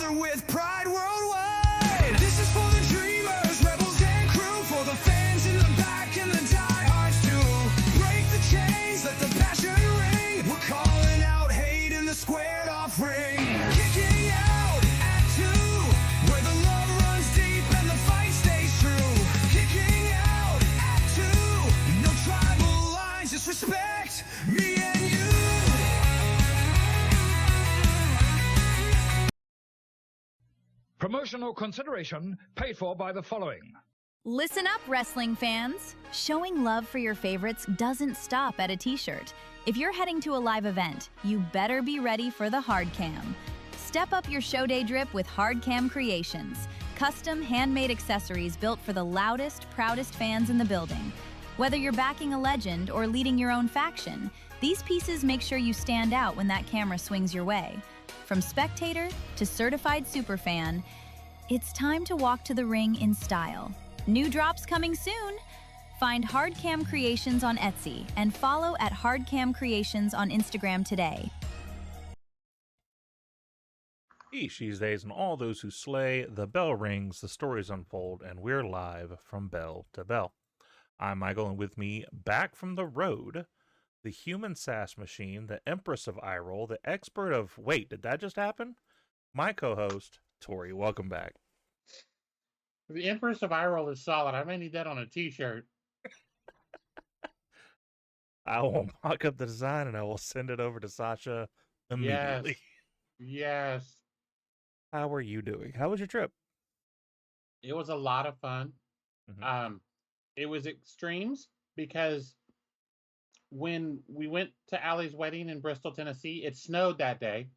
Gunther with pride worldwide. This is for the dreamers, rebels and crew, for the fans in the back and the diehards too. Break the chains, let the passion ring. We're calling out hate in the squared off ring. Kicking out at 2, where the love runs deep and the fight stays true. Kicking out at 2, no tribal lines, just respect me and you. Promotional consideration paid for by the following. Listen up, wrestling fans. Showing love for your favorites doesn't stop at a t-shirt. If you're heading to a live event, you better be ready for the hard cam. Step up your show day drip with Hard Cam Creations, custom handmade accessories built for the loudest, proudest fans in the building. Whether you're backing a legend or leading your own faction, these pieces make sure you stand out when that camera swings your way. From spectator to certified superfan, it's time to walk to the ring in style. New drops coming soon. Find Hardcam Creations on Etsy and follow at Hardcam Creations on Instagram today. Each these days, and all those who slay, the bell rings, the stories unfold, and we're live from bell to bell. I'm Michael, and with me, back from the road, the human sass machine, the empress of iRoll, the expert of, wait, did that just happen? My co-host, Tori. Welcome back. The empress of iRoll is solid. I may need that on a t-shirt. I will mock up the design, and I will send it over to Sasha immediately. Yes. How are you doing? How was your trip? It was a lot of fun. Mhm. It was extremes because when we went to Allie's wedding in Bristol, Tennessee, it snowed that day.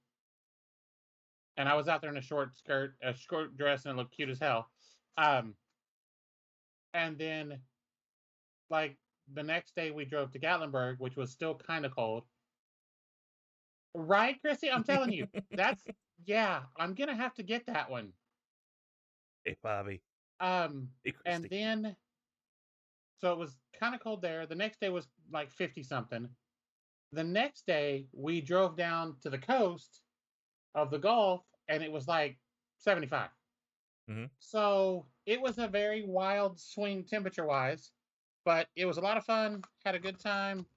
And I was out there in a short dress, and it looked cute as hell. And then, like, the next day we drove to Gatlinburg, which was still kind of cold. Right, Chrissy? I'm telling you. Yeah, I'm going to have to get that one. Hey, Bobby. Hey, And Christy. then, so it was kind of cold there. The next day was like 50-something. The next day, we drove down to the coast of the Gulf, and it was like 75. Mhm. So it was a very wild swing temperature-wise, but it was a lot of fun. Had a good time.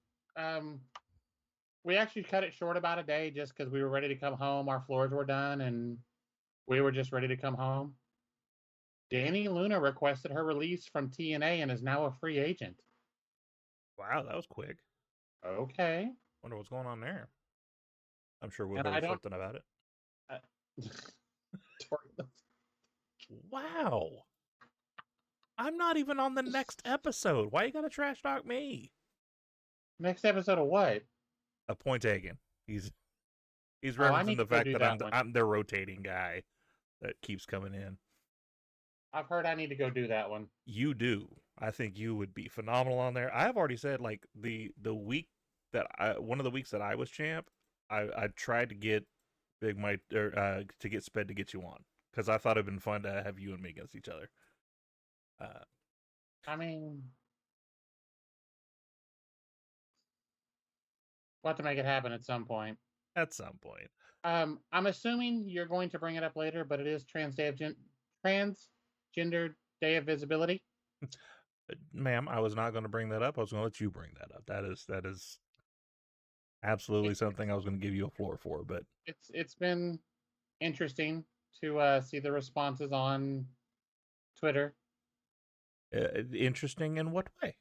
We actually cut it short about a day just because we were ready to come home. Our floors were done, and we were just ready to come home. Danny Luna requested her release from TNA and is now a free agent. Wow, that was quick. Okay. Wonder what's going on there. I'm sure we'll And I hear don't- something about it. Tori- Wow. I'm not even on the next episode. Why you gotta trash talk me? Next episode of what? A point taken. He's I referencing need the to go fact do that that one. I'm the rotating guy that keeps coming in. I've heard I need to go do that one. You do. I think you would be phenomenal on there. I have already said, like, the week that one of the weeks that I was champ, I tried to get Big Mike to get Sped to get you on because I thought it'd been fun to have you and me against each other. I mean, we'll have to make it happen at some point. At some point. I'm assuming you're going to bring it up later, but it is Transgender Day of Visibility. Ma'am, I was not going to bring that up. I was going to let you bring that up. That is absolutely something I was going to give you a floor for. But It's been interesting to see the responses on Twitter. interesting in what way?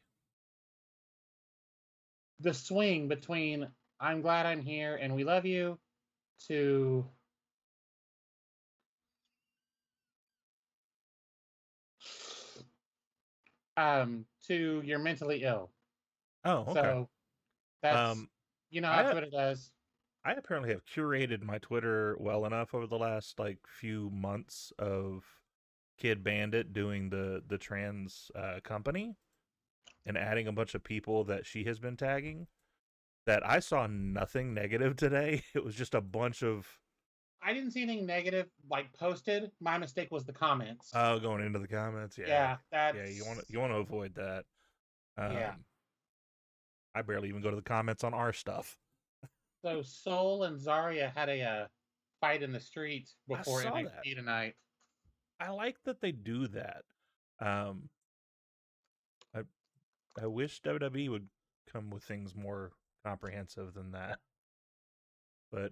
The swing between "I'm glad I'm here" and "we love you" to "you're mentally ill." Oh, okay. So that's Um, how I Twitter does. I apparently have curated my Twitter well enough over the last few months of Kid Bandit doing the trans company and adding a bunch of people that she has been tagging that I saw nothing negative today. It was just a bunch of I didn't see anything negative posted. My mistake was the comments. going into the comments. Yeah, that's Yeah, you want to avoid that. Yeah. I barely even go to the comments on our stuff. So Soul and Zarya had a fight in the streets before saw NXT that. tonight. I like that they do that. Um, I wish WWE would come with things more comprehensive than that, but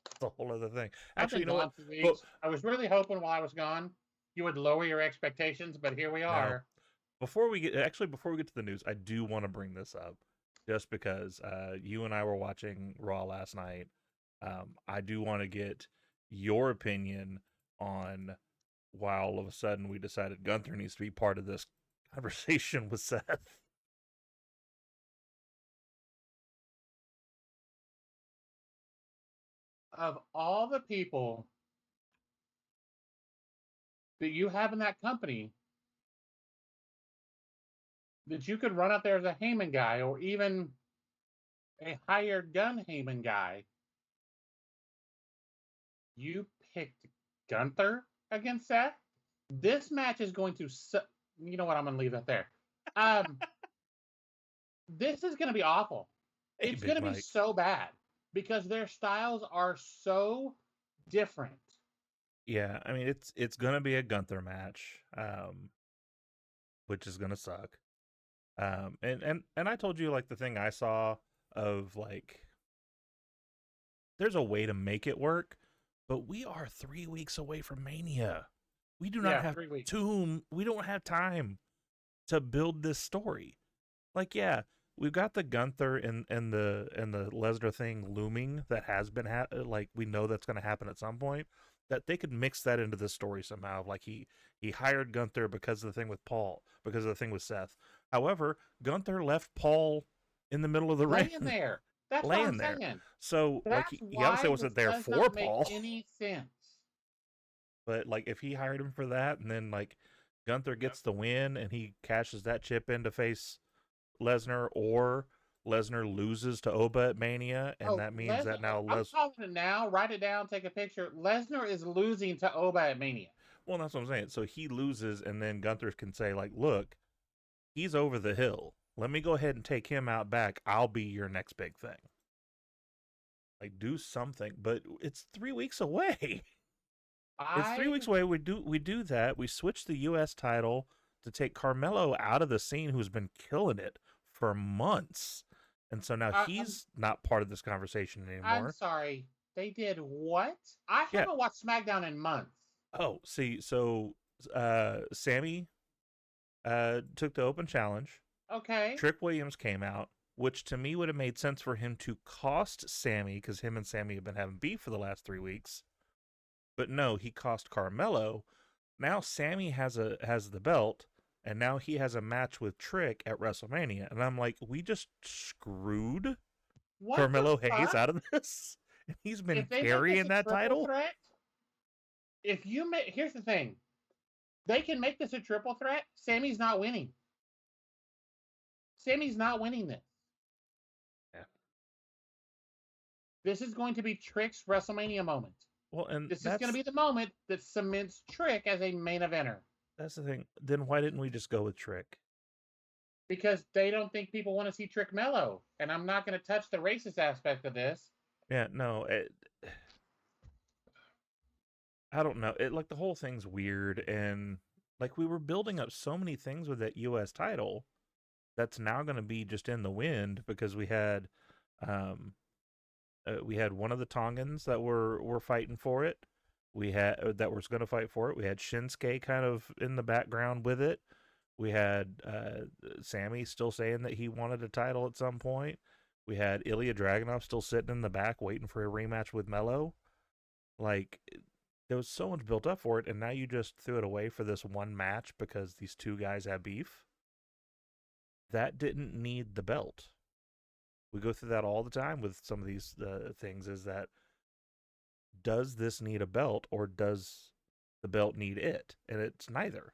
it's a whole other thing. I've Actually, you been know gone what? 2 But weeks. I was really hoping while I was gone you would lower your expectations, but here we no, are. before we get to the news, I do want to bring this up, just because you and I were watching Raw last night. I do want to get your opinion on why all of a sudden we decided Gunther needs to be part of this conversation with Seth. Of all the people that you have in that company that you could run out there as a Heyman guy or even a hired gun Heyman guy, you picked Gunther against Seth. This match is going to you know what, I'm going to leave that there. This is going to be awful. Hey, It's Big going to be Mike. so bad because their styles are so different. Yeah, I mean it's gonna be a Gunther match, which is gonna suck. And I told you, like, the thing I saw of, like, there's a way to make it work, but we are 3 weeks away from Mania. We do not Yeah, have 3 weeks. we don't have time to build this story. Like, yeah, we've got the Gunther and the Lesnar thing looming that has been like, we know that's going to happen at some point, that they could mix that into the story somehow. Like, he hired Gunther because of the thing with Paul, because of the thing with Seth. However, Gunther left Paul in the middle of the ring, Laying there. That's what laying I'm there. saying. So, like, That's he why obviously this wasn't there does for not make Paul. any sense. But, like, if he hired him for that, and then, like, Gunther gets the win and he cashes that chip in to face Lesnar, or Lesnar loses to Oba at Mania, and that means that now I'm calling it now. Write it down. Take a picture. Lesnar is losing to Oba at Mania. well, that's what I'm saying. So he loses, and then Gunther can say, like, look, he's over the hill. Let me go ahead and take him out back. I'll be your next big thing. Like, do something. But it's 3 weeks away. It's 3 weeks away. We do that. We switch the U.S. title to take Carmelo out of the scene, who's been killing it for months. And so now he's not part of this conversation anymore. I'm sorry. They did what? I haven't watched SmackDown in months. Oh, see, so Sammy took the open challenge. Okay. Trick Williams came out, which to me would have made sense for him to cost Sammy, because him and Sammy have been having beef for the last 3 weeks. But no, he cost Carmelo. Now Sammy has the belt, and now he has a match with Trick at WrestleMania. And I'm like, we just screwed Carmelo Hayes out of this? And he's been carrying that title? Here's the thing. They can make this a triple threat. Sammy's not winning. Sammy's not winning this. Yeah. This is going to be Trick's WrestleMania moment. Well, and this is going to be the moment that cements Trick as a main eventer. That's the thing. Then why didn't we just go with Trick? Because they don't think people want to see Trick Mello. And I'm not going to touch the racist aspect of this. Yeah, no. I don't know. Like, the whole thing's weird. And, like, we were building up so many things with that U.S. title that's now going to be just in the wind, because we had one of the Tongans that were fighting for it. We had that was going to fight for it. We had Shinsuke kind of in the background with it. We had Sammy still saying that he wanted a title at some point. We had Ilya Dragunov still sitting in the back waiting for a rematch with Mello. Like, there was so much built up for it, and now you just threw it away for this one match because these two guys have beef. That didn't need the belt. We go through that all the time with some of these things, is that, does this need a belt, or does the belt need it? And it's neither.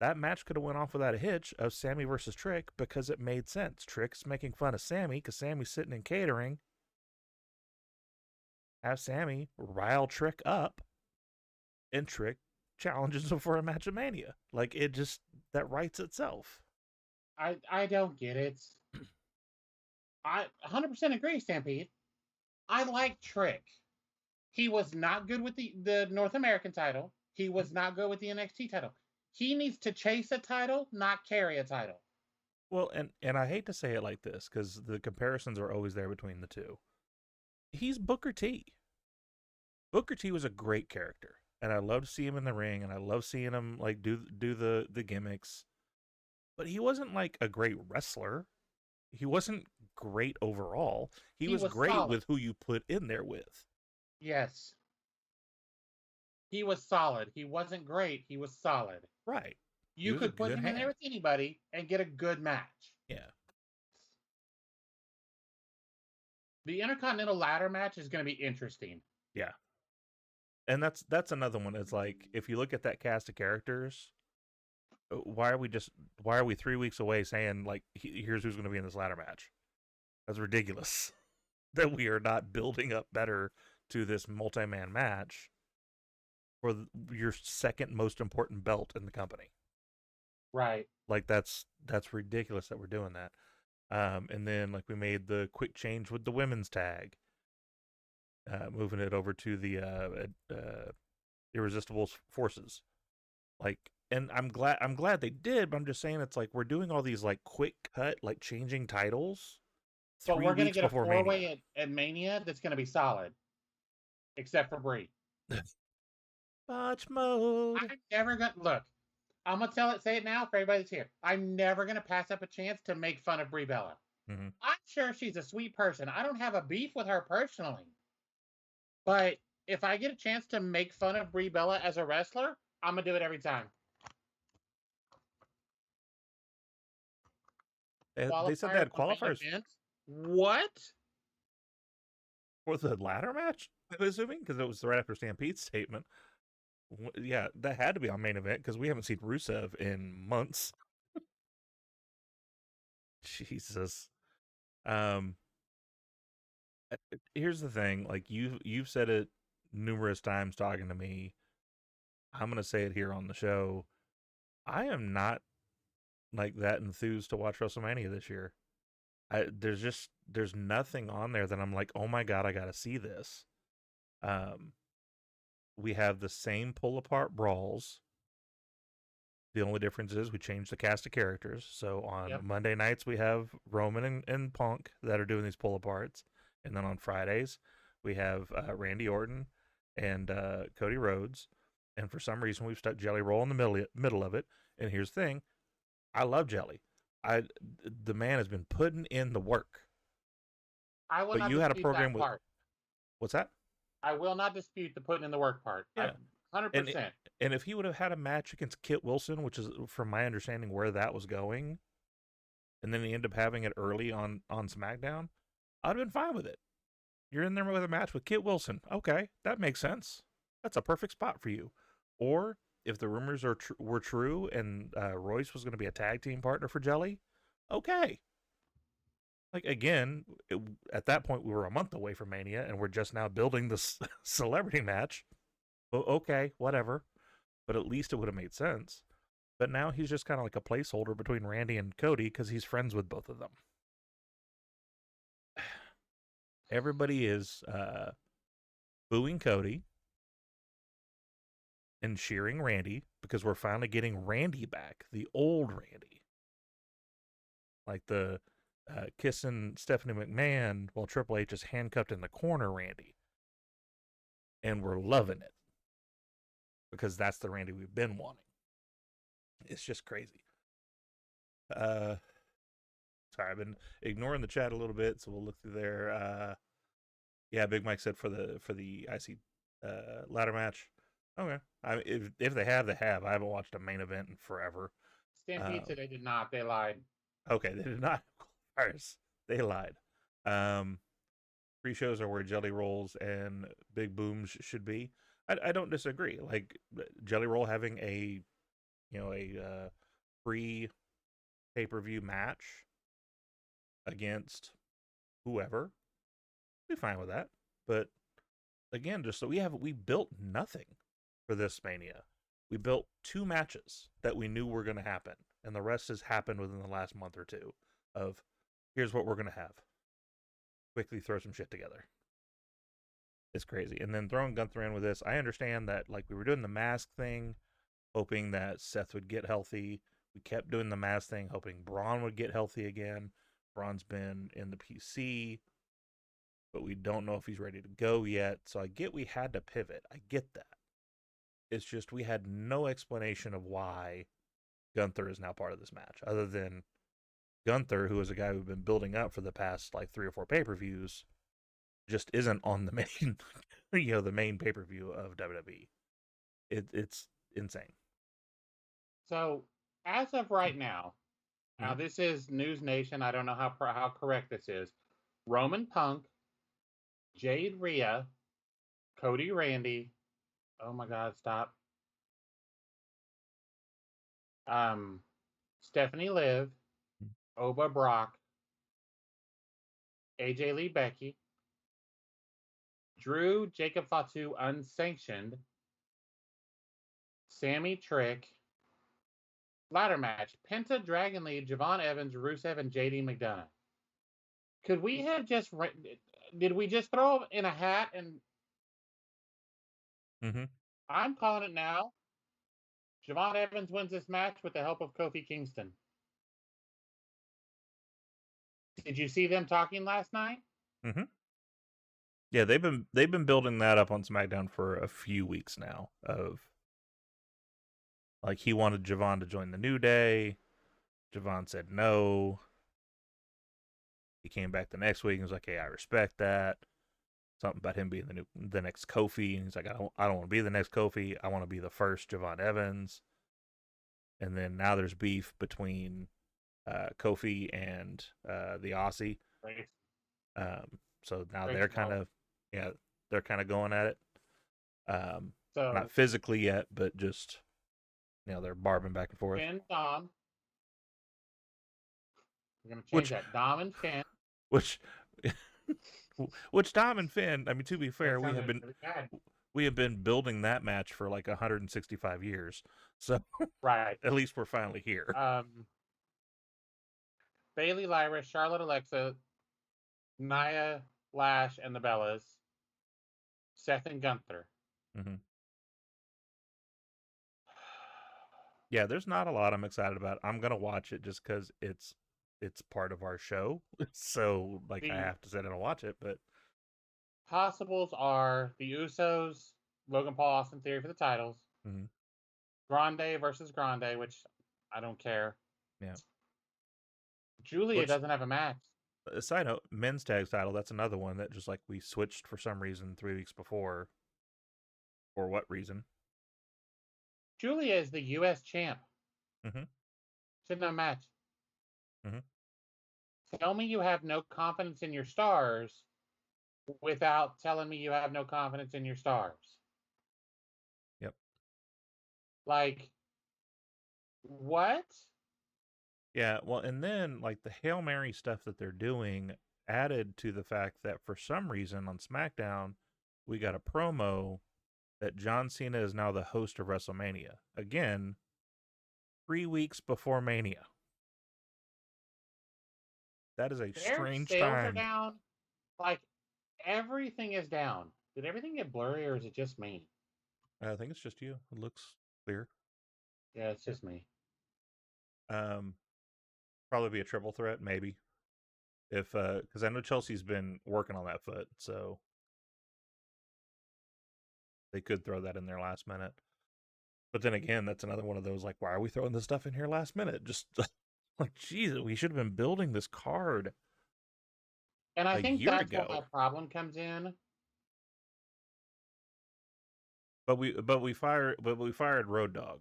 That match could have went off without a hitch of Sammy versus Trick, because it made sense. Trick's making fun of Sammy because Sammy's sitting in catering. Have Sammy rile Trick up, and Trick challenges him for a match of Mania. Like, it just, that writes itself. I don't get it. I 100% agree, Stampede. I like Trick. He was not good with the North American title. He was not good with the NXT title. He needs to chase a title, not carry a title. Well, and I hate to say it like this because the comparisons are always there between the two. He's Booker T. Booker T was a great character, and I love to see him in the ring, and I love seeing him like do the gimmicks. But he wasn't like a great wrestler. He wasn't great overall. He was great solid. with who you put in there with. Yes. He was solid. He wasn't great. He was solid. Right. You was a could put good him in there hand. with anybody and get a good match. Yeah. The Intercontinental Ladder match is going to be interesting. Yeah. And that's another one. It's like if you look at that cast of characters, why are we 3 weeks away saying like here's who's going to be in this ladder match? That's ridiculous. That we are not building up better to this multi-man match for your second most important belt in the company. Right. Like that's ridiculous that we're doing that. And then like we made the quick change with the women's tag, moving it over to the Irresistible Forces. Like, and I'm glad they did, but I'm just saying it's like we're doing all these like quick cut, like changing titles. So we're going to get a before four-way at Mania that's going to be solid, except for Brie. Botch mode. I'm never going to look. I'm going to say it now for everybody that's here. I'm never going to pass up a chance to make fun of Brie Bella. Mm-hmm. I'm sure she's a sweet person. I don't have a beef with her personally. But if I get a chance to make fun of Brie Bella as a wrestler, I'm going to do it every time. They said they had qualifiers What? for the ladder match, I'm assuming, because it was right after Stampede's statement. Yeah, that had to be on main event because we haven't seen Rusev in months. Jesus. Here's the thing, like you've said it numerous times talking to me. I'm gonna say it here on the show. I am not like that enthused to watch WrestleMania this year. There's nothing on there that I'm like, oh my god, I gotta see this. We have the same pull apart brawls. The only difference is we changed the cast of characters. So on Monday nights we have Roman and Punk that are doing these pull aparts, and then on Fridays we have Randy Orton and Cody Rhodes. And for some reason we've stuck Jelly Roll in the middle of it. And here's the thing, I love Jelly. The man has been putting in the work. But you had a program with part. What's that? I will not dispute the putting in the work part. Yeah. 100%. And if he would have had a match against Kit Wilson, which is from my understanding where that was going, and then he ended up having it early on SmackDown, I'd have been fine with it. You're in there with a match with Kit Wilson. Okay, that makes sense. That's a perfect spot for you. Or if the rumors were true and Royce was going to be a tag team partner for Jelly, okay. Like, again, at that point, we were a month away from Mania, and we're just now building this celebrity match. Okay, whatever. But at least it would have made sense. But now he's just kind of like a placeholder between Randy and Cody because he's friends with both of them. Everybody is booing Cody and cheering Randy because we're finally getting Randy back, the old Randy. Like the kissing Stephanie McMahon while Triple H is handcuffed in the corner Randy. And we're loving it. Because that's the Randy we've been wanting. It's just crazy. Sorry, I've been ignoring the chat a little bit, so we'll look through there. Yeah, Big Mike said for the IC ladder match. Okay. If they have, they have. I haven't watched a main event in forever. Stampede said they did not. They lied. Okay, they did not. They lied. Pre-shows are where Jelly Rolls and Big Booms should be. I don't disagree. Like Jelly Roll having a free pay-per-view match against whoever, be fine with that. But again, just so we built nothing for this Mania. We built 2 matches that we knew were going to happen, and the rest has happened within the last month or two. Of here's what we're going to have. Quickly throw some shit together. It's crazy. And then throwing Gunther in with this, I understand that like we were doing the mask thing, hoping that Seth would get healthy. We kept doing the mask thing, hoping Braun would get healthy again. Braun's been in the PC, but we don't know if he's ready to go yet. So I get we had to pivot. I get that. It's just we had no explanation of why Gunther is now part of this match, other than Gunther, who is a guy we've been building up for the past like 3 or 4 pay-per-views, just isn't on the main, the main pay-per-view of WWE. It's insane. So as of right now, now this is News Nation. I don't know how correct this is. Roman Punk, Jade Rhea, Cody Randy. Oh my God, stop. Stephanie Liv, Oba Brock, AJ Lee Becky, Drew Jacob Fatu unsanctioned, Sammy Trick, ladder match, Penta Dragon Lee, Javon Evans, Rusev, and JD McDonough. Could we have just did we just throw in a hat and I'm calling it now. Javon Evans wins this match with the help of Kofi Kingston. Did you see them talking last night? Yeah, they've been building that up on SmackDown for a few weeks now. Of like he wanted Javon to join the New Day. Javon said no. He came back the next week and was like, "Hey, I respect that." Something about him being the next Kofi, and he's like, "I don't want to be the next Kofi. I want to be the first Javon Evans." And then now there's beef between Kofi and the Aussie. Right. So now they're kind of going at it. So not physically yet, but just they're barbing back and forth. Finn, Dom. We're gonna change that. Dom and Finn. Which Dom and Finn. I mean, to be fair, we have been building that match for like 165 years. So right, at least we're finally here. Bailey, Lyra, Charlotte, Alexa, Nia, Lash, and the Bellas. Seth and Gunther. Yeah, there's not a lot I'm excited about. I'm gonna watch it just because it's part of our show. So like I have to sit down and watch it. But possibles are the Usos, Logan Paul, Austin Theory for the titles. Grande versus Grande, which I don't care. Yeah. Julia doesn't have a match. A side note, men's tag title, that's another one that just like we switched for some reason 3 weeks before. For what reason? Julia is the U.S. champ. Shouldn't have a match. Tell me you have no confidence in your stars without telling me you have no confidence in your stars. Yep. Like, what? Yeah, well, and then like the Hail Mary stuff that they're doing added to the fact that for some reason on SmackDown, we got a promo that John Cena is now the host of WrestleMania. Again, 3 weeks before Mania. That is a strange sales time. Are down. Like, everything is down. Did everything get blurry, or is it just me? I think it's just you. It looks clear. Yeah, it's just me. Probably be a triple threat, maybe. If because I know Chelsea's been working on that foot, so they could throw that in there last minute. But then again, that's another one of those like, why are we throwing this stuff in here last minute? Just like, Jesus, we should have been building this card. And I think that's where my problem comes in. But we fired Road Dogg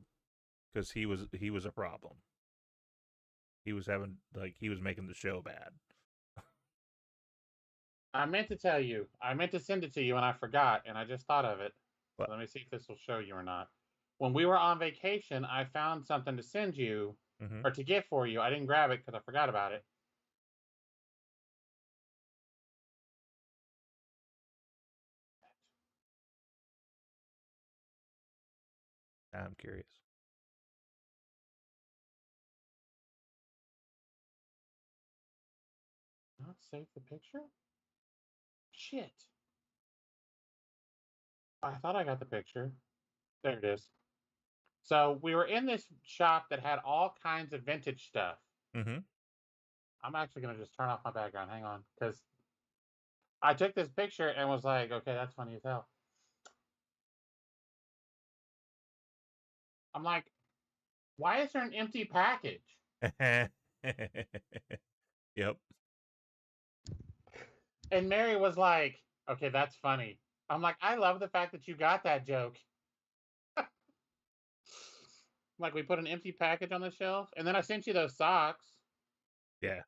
because he was a problem. He was making the show bad. I meant to tell you. I meant to send it to you, and I forgot, and I just thought of it. So let me see if this will show you or not. When we were on vacation, I found something to send you or to get for you. I didn't grab it because I forgot about it. I'm curious. Not save the picture? Shit. I thought I got the picture. There it is. So we were in this shop that had all kinds of vintage stuff. Mm-hmm. I'm actually going to just turn off my background. Hang on. Because I took this picture and was like, okay, that's funny as hell. I'm like, why is there an empty package? Yep. And Mary was like, okay, that's funny. I'm like, I love the fact that you got that joke. Like, we put an empty package on the shelf, and then I sent you those socks. Yeah.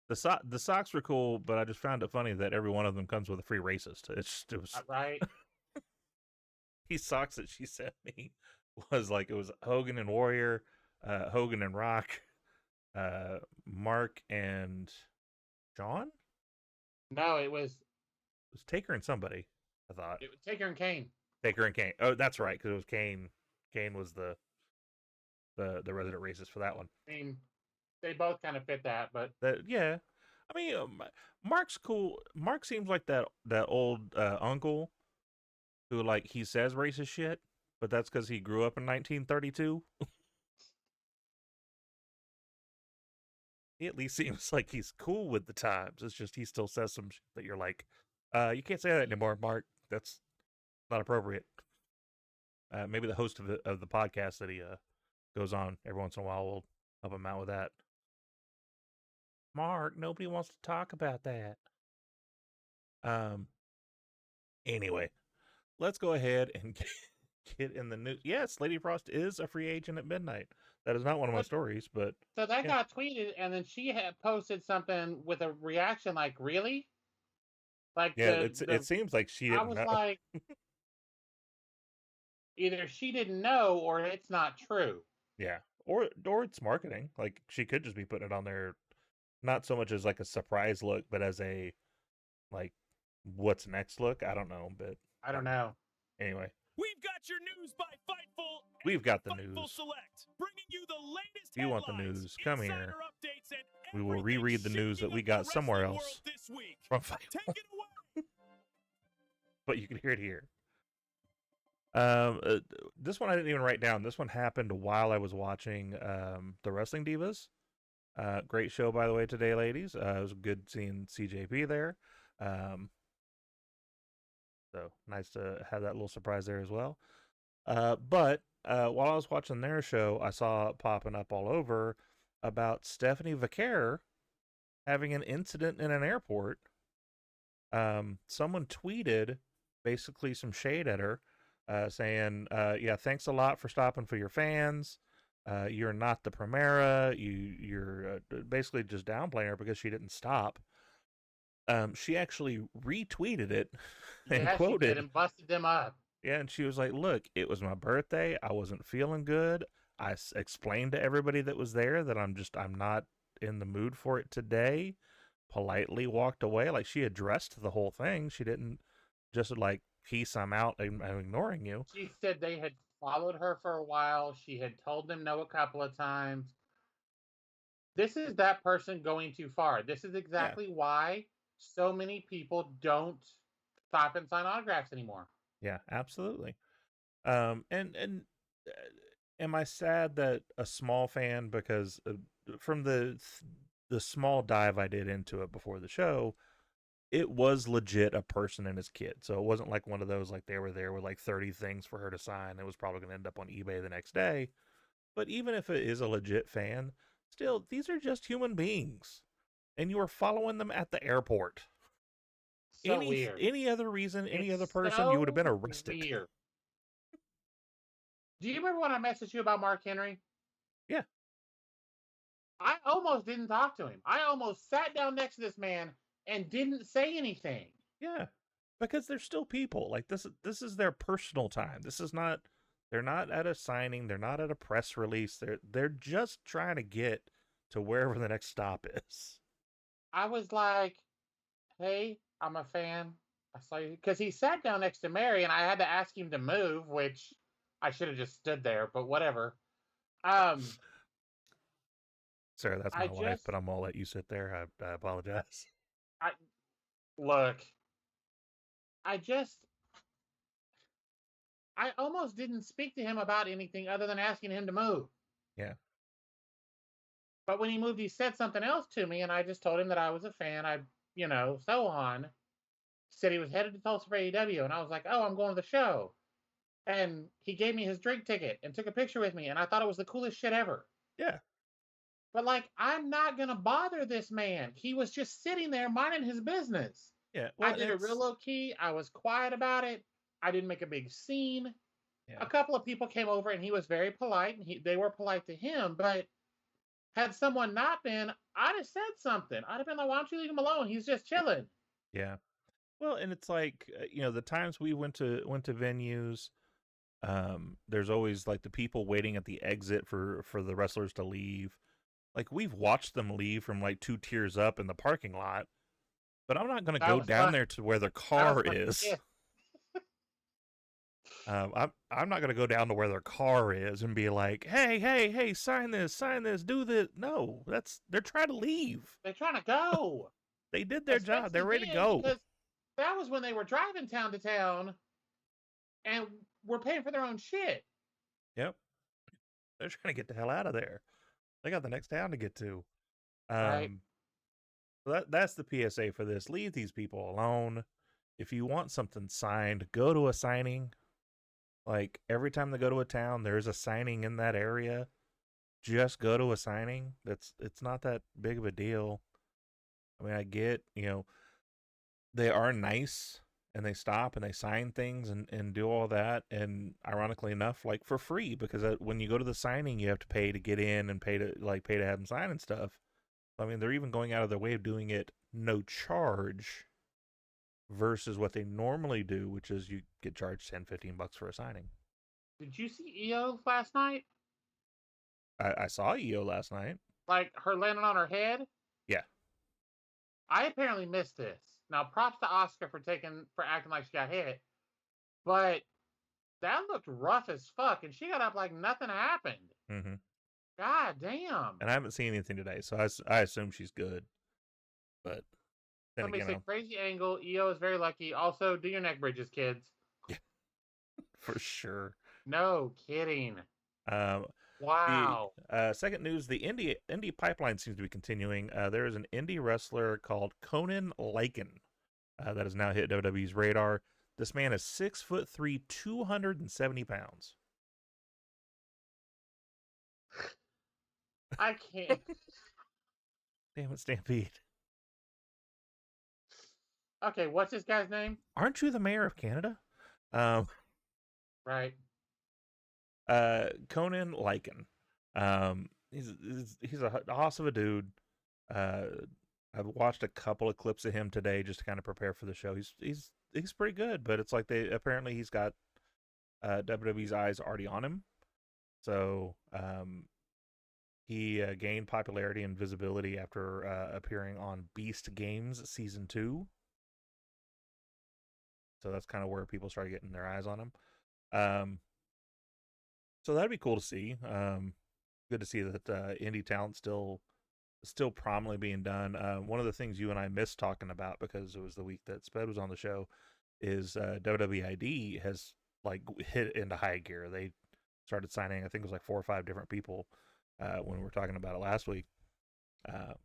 The socks were cool, but I just found it funny that every one of them comes with a free racist. It was Right? these socks that she sent me was like it was Hogan and Warrior, Hogan and Rock, Mark and John. No, it was It was Taker and somebody. I thought Taker and Kane. Taker and Kane. Oh, that's right, because it was Kane. Kane was the resident racist for that one. I mean, they both kind of fit that, but Yeah. I mean, Mark's cool. Mark seems like that old uncle who like he says racist shit, but that's because he grew up in 1932. He at least seems like he's cool with the times. It's just he still says some shit that you're like, you can't say that anymore, Mark. That's not appropriate. Maybe the host of the podcast that he goes on every once in a while will help him out with that. Mark, nobody wants to talk about that. Anyway, let's go ahead and get in the news. Yes, Lady Frost is a free agent at midnight. That is not one of my stories, but so that yeah. got tweeted, and then she had posted something with a reaction like, "Really?" Like, yeah, it seems like she didn't I was know. like, either she didn't know or it's not true. Yeah, or it's marketing. Like she could just be putting it on there, not so much as like a surprise look, but as a like what's next look. I don't know, but I don't know. Anyway, We've got your news by Fightful. We've got the Fightful news. Select, bringing you the latest If you want the headlines, news, come here. insider updates, and We will everything reread the news that shaking we up got the somewhere wrestling else world this week. from Fightful. Take it away. But you can hear it here. This one I didn't even write down. This one happened while I was watching the Wrestling Divas. Great show, by the way, today, ladies. It was good seeing CJP there. So nice to have that little surprise there as well. But while I was watching their show, I saw it popping up all over about Stephanie Vaquer having an incident in an airport. Someone tweeted basically some shade at her, saying, yeah, thanks a lot for stopping for your fans. You're not the Primera. You're basically just downplaying her because she didn't stop. She actually retweeted it and Yeah, quoted she did and busted them up. Yeah, and she was like, look, it was my birthday. I wasn't feeling good. I explained to everybody that was there that I'm not in the mood for it today. Politely walked away. Like, she addressed the whole thing. She didn't just like, peace, I'm out, I'm ignoring you. She said they had followed her for a while. She had told them no a couple of times. This is that person going too far. This is exactly why so many people don't stop and sign autographs anymore. Yeah, absolutely. And am I sad that a small fan, because from the small dive I did into it before the show, it was legit a person and his kid. So it wasn't like one of those like they were there with like 30 things for her to sign. It was probably going to end up on eBay the next day. But even if it is a legit fan, still, these are just human beings. And you are following them at the airport. So weird. Any other reason, any It's other person, so you would have been arrested. Weird. Do you remember when I messaged you about Mark Henry? Yeah. I almost didn't talk to him. I almost sat down next to this man and didn't say anything. Yeah. Because they're still people. Like this is their personal time. They're not at a signing, they're not at a press release. They're just trying to get to wherever the next stop is. I was like, hey, I'm a fan. I saw you because he sat down next to Mary, and I had to ask him to move, which I should have just stood there, but whatever. Sarah, that's my wife, but I'm gonna let you sit there. I apologize. Look. I almost didn't speak to him about anything other than asking him to move. Yeah. But when he moved, he said something else to me, and I just told him that I was a fan. So on. He said he was headed to Tulsa for AEW, and I was like, oh, I'm going to the show. And he gave me his drink ticket and took a picture with me, and I thought it was the coolest shit ever. Yeah. But, like, I'm not going to bother this man. He was just sitting there minding his business. Yeah. I did it real low key. I was quiet about it. I didn't make a big scene. Yeah. A couple of people came over, and he was very polite, and they were polite to him. But had someone not been, I'd have said something. I'd have been like, why don't you leave him alone? He's just chilling. Yeah. Well, and it's like, the times we went to venues, there's always like the people waiting at the exit for the wrestlers to leave. Like, we've watched them leave from like 2 tiers up in the parking lot, but I'm not going to go down there to where their car is. Yeah. I'm not going to go down to where their car is and be like, hey, sign this, do this. No, they're trying to leave. They're trying to go. They did their job. They're ready to go. Because that was when they were driving town to town and were paying for their own shit. Yep. They're trying to get the hell out of there. They got the next town to get to. Right. So that's the PSA for this. Leave these people alone. If you want something signed, go to a signing. Like, every time they go to a town, there's a signing in that area. Just go to a signing. It's not that big of a deal. I mean, I get, they are nice and they stop and they sign things and do all that. And ironically enough, like, for free, because when you go to the signing, you have to pay to get in and pay to have them sign and stuff. I mean, they're even going out of their way of doing it no charge versus what they normally do, which is you get charged $10-15 for a signing. Did you see EO last night? I saw EO last night. Like, her landing on her head? Yeah. I apparently missed this. Now, props to Oscar for acting like she got hit, but that looked rough as fuck, and she got up like nothing happened. Mm-hmm. God damn. And I haven't seen anything today, so I assume she's good. But then Somebody again, said crazy angle. EO is very lucky. Also, do your neck bridges, kids. Yeah, for sure. No kidding. Wow. Second news: the indie pipeline seems to be continuing. There is an indie wrestler called Conan Lycan that has now hit WWE's radar. This man is 6'3", 270 pounds. I can't. Damn it, Stampede! Okay, what's this guy's name? Aren't you the mayor of Canada? Right. Conan Lycan. He's a hoss of a dude. I've watched a couple of clips of him today just to kind of prepare for the show. He's pretty good, but it's like he's got WWE's eyes already on him. So he gained popularity and visibility after appearing on Beast Games Season 2. So that's kind of where people started getting their eyes on him. So that'd be cool to see. Good to see that indie talent still prominently being done. One of the things you and I missed talking about, because it was the week that Sped was on the show, is WWEID has like hit into high gear. They started signing, I think it was like 4 or 5 different people when we were talking about it last week.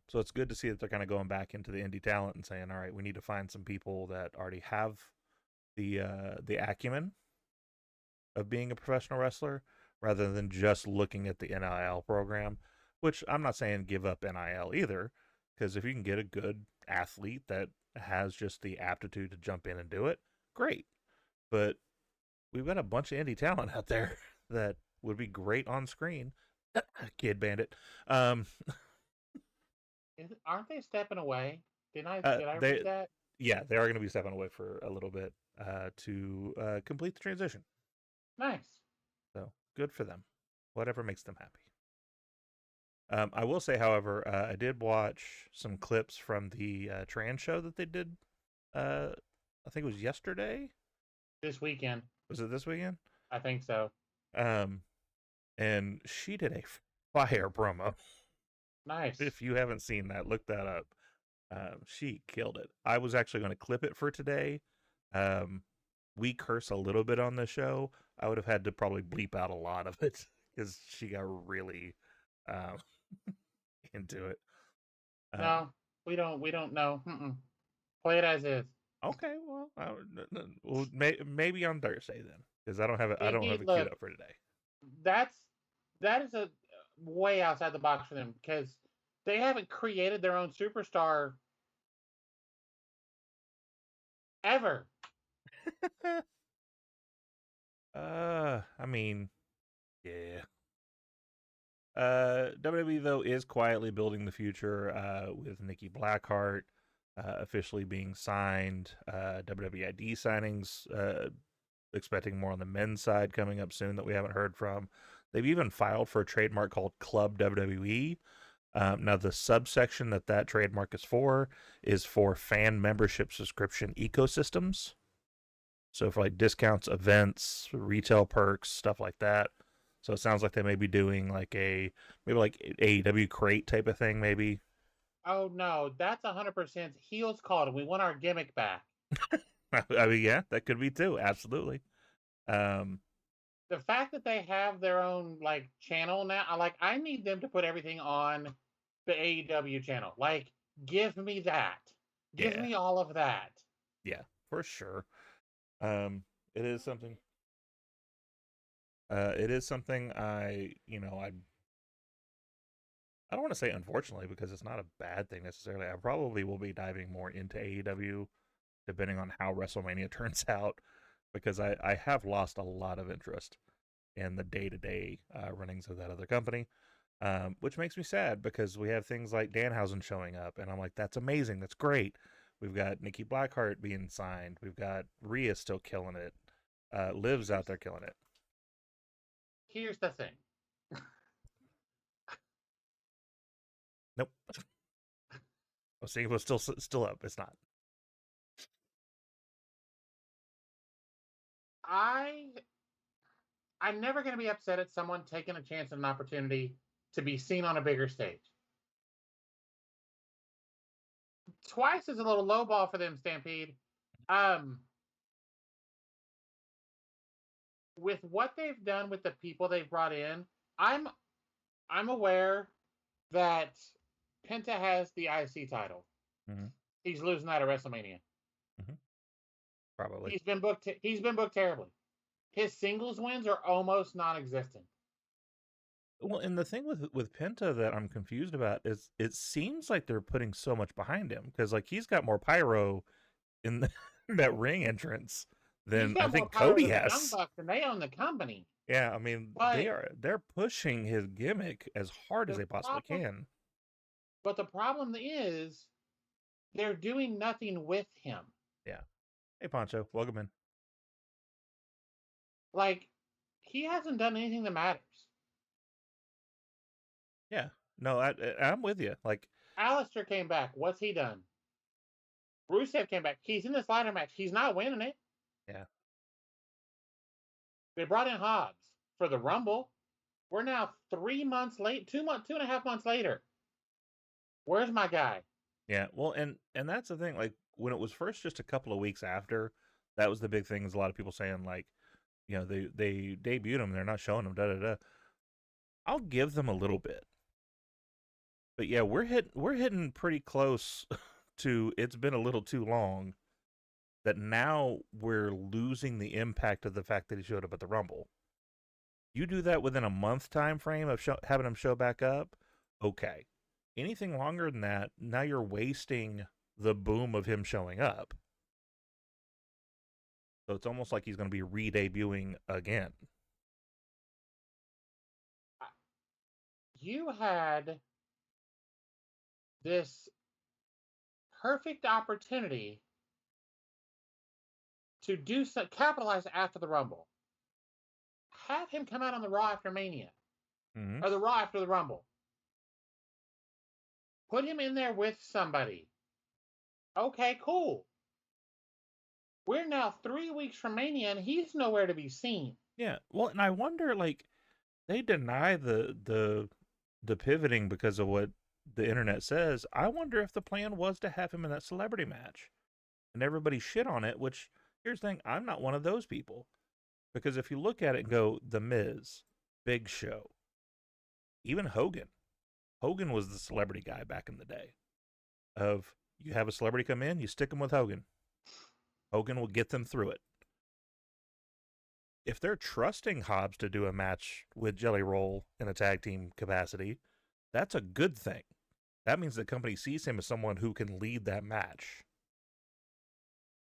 So it's good to see that they're kind of going back into the indie talent and saying, all right, we need to find some people that already have the acumen of being a professional wrestler, rather than just looking at the NIL program, which I'm not saying give up NIL either, because if you can get a good athlete that has just the aptitude to jump in and do it, great. But we've got a bunch of indie talent out there that would be great on screen. Kid Bandit. Aren't they stepping away? Did I read that? Yeah, they are going to be stepping away for a little bit to complete the transition. Nice. So good for them. Whatever makes them happy. I will say, however, I did watch some clips from the trans show that they did. I think it was yesterday. This weekend. Was it this weekend? I think so. And she did a fire promo. Nice. If you haven't seen that, look that up. She killed it. I was actually going to clip it for today. We curse a little bit on the show, I would have had to probably bleep out a lot of it because she got really um, into it. No, we don't know. Play it as is. Okay, well, maybe on Thursday then, because I don't have it. I don't have Stampede, it queued look, up for today. that is a way outside the box for them because they haven't created their own superstar ever. I mean, yeah. WWE though is quietly building the future with Nikki Blackheart officially being signed. WWE ID signings, expecting more on the men's side coming up soon that we haven't heard from. They've even filed for a trademark called Club WWE. Now, the subsection that trademark is for fan membership subscription ecosystems. So for like discounts, events, retail perks, stuff like that. So it sounds like they may be doing like maybe like AEW crate type of thing, maybe. Oh no, that's 100% heels called. We want our gimmick back. I mean, yeah, that could be too. Absolutely. Um, The fact that they have their own like channel now, I need them to put everything on the AEW channel. Like, give me that. Give yeah, me all of that. yeah, for sure. It is something. It is something I don't want to say unfortunately because it's not a bad thing necessarily. I probably will be diving more into AEW depending on how WrestleMania turns out because I have lost a lot of interest in the day-to-day runnings of that other company, which makes me sad because we have things like Danhausen showing up, and I'm like, that's amazing, that's great. We've got Nikki Blackheart being signed. We've got Rhea still killing it. Liv's out there killing it. Here's the thing. Nope. I was thinking it was still up. It's not. I'm never going to be upset at someone taking a chance and an opportunity to be seen on a bigger stage. Twice is a little low ball for them, Stampede. With what they've done with the people they've brought in, I'm aware that Penta has the IC title. Mm-hmm. He's losing that at WrestleMania. Mm-hmm. Probably. He's been booked. He's been booked terribly. His singles wins are almost non-existent. Well, and the thing with Penta that I'm confused about is it seems like they're putting so much behind him because like he's got more pyro in that ring entrance than I think Cody has. Young Bucks, and they own the company. Yeah, I mean they're pushing his gimmick as hard as they possibly can. But the problem is they're doing nothing with him. Yeah. Hey Poncho, welcome in. Like, he hasn't done anything that matters. Yeah. No, I'm with you. Like Alistair came back. What's he done? Rusev came back. He's in this ladder match. He's not winning it. Yeah. They brought in Hobbs for the Rumble. We're now 3 months late, 2.5 months later. Where's my guy? Yeah, well, and that's the thing. Like when it was first just a couple of weeks after, that was the big thing. Is a lot of people saying like, you know, they debuted him, they're not showing him. Da da da. I'll give them a little bit, but yeah, we're hitting pretty close to. It's been a little too long. That now we're losing the impact of the fact that he showed up at the Rumble. You do that within a month time frame of having him show back up, okay. Anything longer than that, now you're wasting the boom of him showing up. So it's almost like he's going to be re-debuting again. You had this perfect opportunity to capitalize after the Rumble. Have him come out on the Raw after Mania. Mm-hmm. Or the Raw after the Rumble. Put him in there with somebody. Okay, cool. We're now 3 weeks from Mania, and he's nowhere to be seen. Yeah, well, and I wonder, like, they deny the pivoting because of what the internet says. I wonder if the plan was to have him in that celebrity match, and everybody shit on it. Which here's the thing: I'm not one of those people Because if you look at it and go, The Miz, Big Show, even Hogan. Hogan was the celebrity guy back in the day. Of you have a celebrity come in, you stick them with Hogan. Hogan will get them through it. If they're trusting Hobbs to do a match with Jelly Roll in a tag team capacity, that's a good thing. That means the company sees him as someone who can lead that match.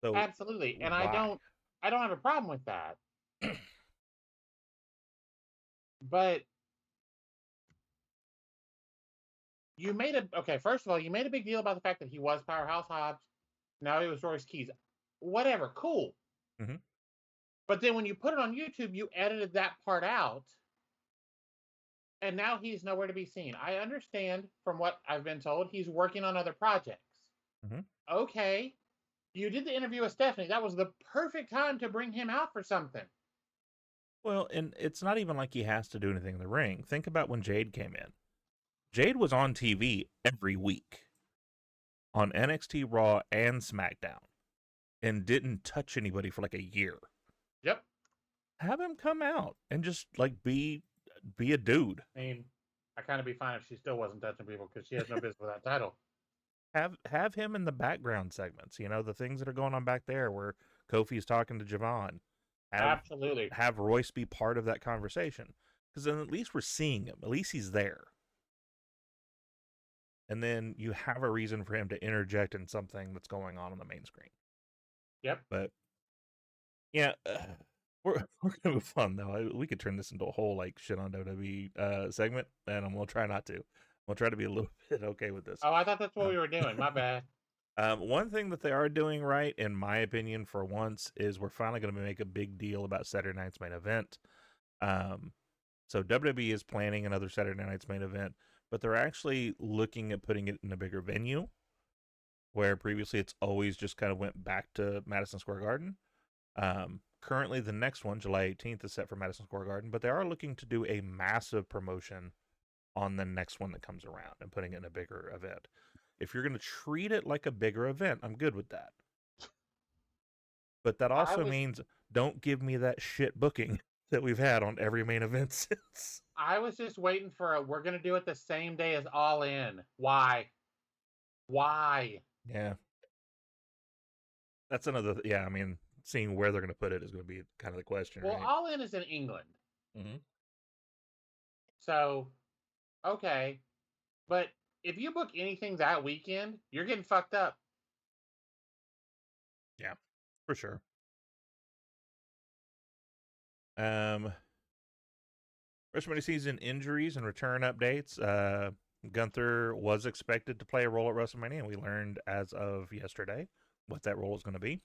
So Absolutely. And why? I don't have a problem with that. But you made first of all, you made a big deal about the fact that he was Powerhouse Hobbs. Now he was Royce Keys. Whatever, cool. Mm-hmm. But then when you put it on YouTube, you edited that part out. And now he's nowhere to be seen. I understand from what I've been told, he's working on other projects. Mm-hmm. Okay. You did the interview with Stephanie. That was the perfect time to bring him out for something. Well, and it's not even like he has to do anything in the ring. Think about when Jade came in. Jade was on TV every week on NXT Raw and SmackDown and didn't touch anybody for like a year. Yep. Have him come out and just like be a dude. I mean, I'd kind of be fine if she still wasn't touching people because she has no business with that title. Have him in the background segments, the things that are going on back there where Kofi's talking to Javon. Absolutely. Have Royce be part of that conversation. Because then at least we're seeing him. At least he's there. And then you have a reason for him to interject in something that's going on the main screen. Yep. But, yeah, we're going to move on, though. We could turn this into a whole, like, shit on WWE segment, and I'm going to try not to. We'll try to be a little bit okay with this. Oh, I thought that's what we were doing. My bad. One thing that they are doing right, in my opinion, for once, is we're finally going to make a big deal about Saturday night's main event. So WWE is planning another Saturday night's main event, but they're actually looking at putting it in a bigger venue, where previously it's always just kind of went back to Madison Square Garden. Currently, the next one, July 18th, is set for Madison Square Garden, but they are looking to do a massive promotion on the next one that comes around and putting it in a bigger event. If you're going to treat it like a bigger event, I'm good with that. But that also means don't give me that shit booking that we've had on every main event since. I was just waiting for we're going to do it the same day as All In. Why? Yeah. That's another, I mean, seeing where they're going to put it is going to be kind of the question, Well, right? All In is in England. Mm-hmm. So, okay. But if you book anything that weekend, you're getting fucked up. Yeah, for sure. WrestleMania season injuries and return updates. Gunther was expected to play a role at WrestleMania, and we learned as of yesterday what that role is going to be.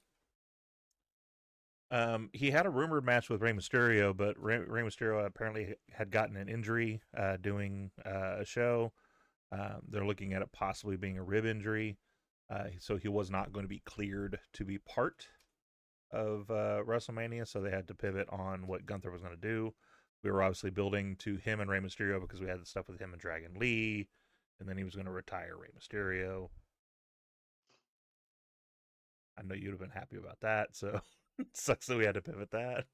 He had a rumored match with Rey Mysterio, but Rey Mysterio apparently had gotten an injury doing a show. They're looking at it possibly being a rib injury, so he was not going to be cleared to be part of WrestleMania, so they had to pivot on what Gunther was going to do. We were obviously building to him and Rey Mysterio because we had the stuff with him and Dragon Lee, and then he was going to retire Rey Mysterio. I know you'd have been happy about that, so it sucks that we had to pivot that.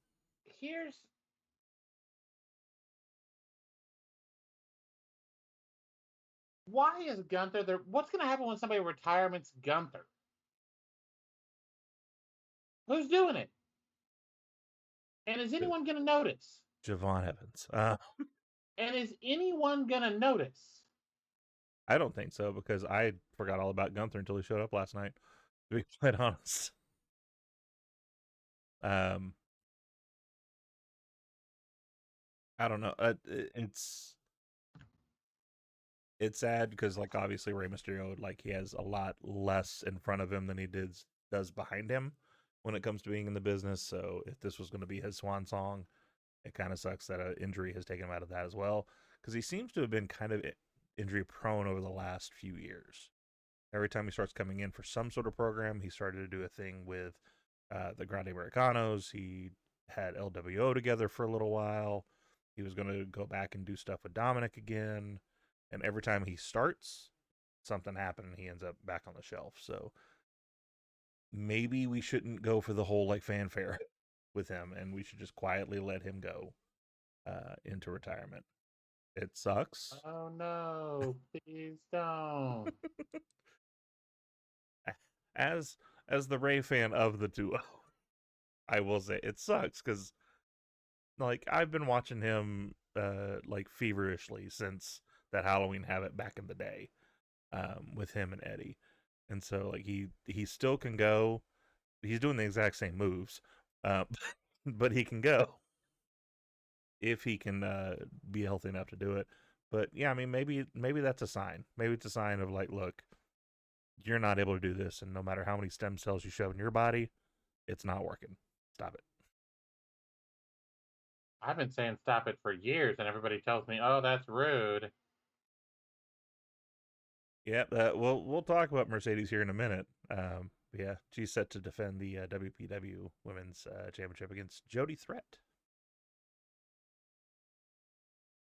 Why is Gunther there? What's going to happen when somebody retirements Gunther? Who's doing it? And is anyone going to notice? Javon Evans. And is anyone going to notice? I don't think so, because I forgot all about Gunther until he showed up last night, to be quite honest. I don't know. It's sad because, like, obviously Rey Mysterio, like, he has a lot less in front of him than he does behind him when it comes to being in the business. So if this was going to be his swan song, it kind of sucks that an injury has taken him out of that as well, because he seems to have been kind of injury prone over the last few years. Every time he starts coming in for some sort of program, he started to do a thing with the Grande Americanos. He had LWO together for a little while. He was going to go back and do stuff with Dominic again. And every time he starts, something happened and he ends up back on the shelf. So maybe we shouldn't go for the whole, like, fanfare with him, and we should just quietly let him go into retirement. It sucks. Oh no, please don't. As the Ray fan of the duo, I will say it sucks because like I've been watching him like feverishly since that Halloween Havoc back in the day with him and Eddie, and so like he still can go. He's doing the exact same moves, but he can go if he can be healthy enough to do it. But yeah, I mean, maybe that's a sign. Maybe it's a sign of like, look, you're not able to do this, and no matter how many stem cells you shove in your body, it's not working. Stop it. I've been saying stop it for years, and everybody tells me, "Oh, that's rude." Yeah, we'll talk about Mercedes here in a minute. Yeah, she's set to defend the WPW Women's Championship against Jody Threat.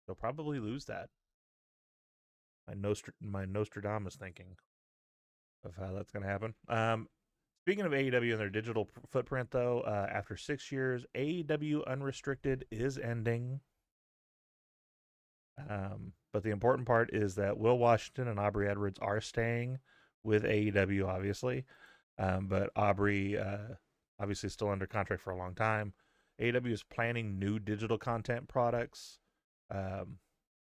They'll probably lose that. My Nostradamus thinking of how that's going to happen. Speaking of AEW and their digital footprint, though, after 6 years, AEW Unrestricted is ending. But the important part is that Will Washington and Aubrey Edwards are staying with AEW, obviously. But Aubrey, obviously, still under contract for a long time. AEW is planning new digital content products. But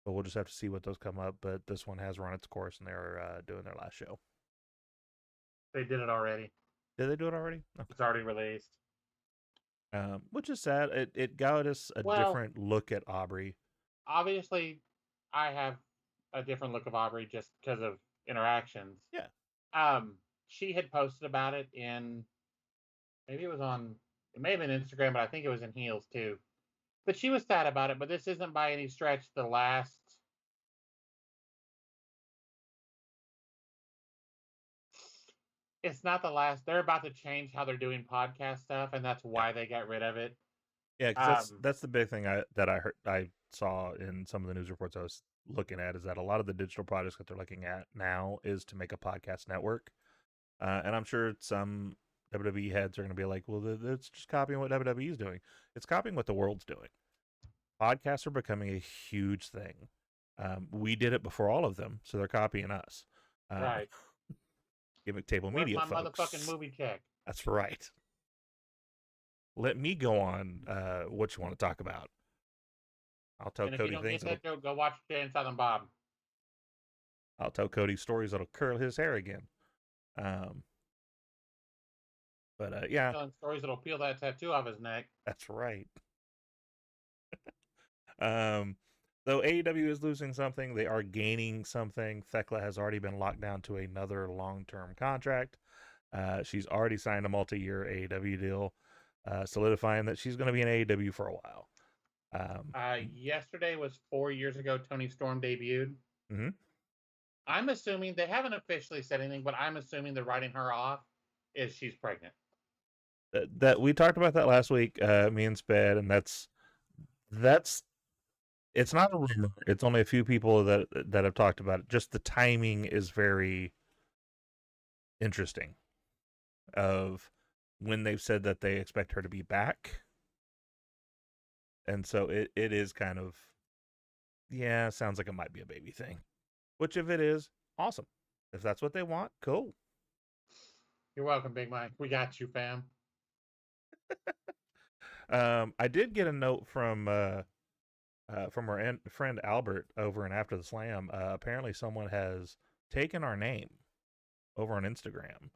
we'll just have to see what those come up. But this one has run its course, and they're doing their last show. They did it already. Did they do it already? Okay. It's already released. Which is sad. It got us a different look at Aubrey. Obviously, I have a different look of Aubrey just because of interactions. Yeah. She had posted about it in, it may have been Instagram, but I think it was in Heels too. But she was sad about it, but this isn't by any stretch the last. It's not the last. They're about to change how they're doing podcast stuff, and that's why they got rid of it. Yeah, because that's the big thing that I saw in some of the news reports I was looking at, is that a lot of the digital projects that they're looking at now is to make a podcast network. And I'm sure some WWE heads are going to be like, well, it's just copying what WWE is doing. It's copying what the world's doing. Podcasts are becoming a huge thing. We did it before all of them, so they're copying us. Right. Gimmick Table Where's Media, my folks. motherfucking movie check? That's right. Let me go on what you want to talk about. I'll tell And Cody if you don't things. get that joke, go watch Jay and Silent Bob. I'll tell Cody stories that'll curl his hair again. Yeah. Telling stories that'll peel that tattoo off his neck. That's right. Though AEW is losing something, they are gaining something. Thekla has already been locked down to another long-term contract. She's already signed a multi-year AEW deal, solidifying that she's going to be in AEW for a while. Yesterday was 4 years ago Toni Storm debuted. Mm-hmm. I'm assuming, they haven't officially said anything, but I'm assuming they're writing her off is she's pregnant. That we talked about that last week, me and Sped, and that's it's not a rumor. It's only a few people that have talked about it. Just the timing is very interesting of when they've said that they expect her to be back. And so it is kind of, yeah, sounds like it might be a baby thing. Which, if it is, awesome. If that's what they want, cool. You're welcome, Big Mike. We got you, fam. I did get a note from our friend Albert over and after the slam. Apparently someone has taken our name over on Instagram.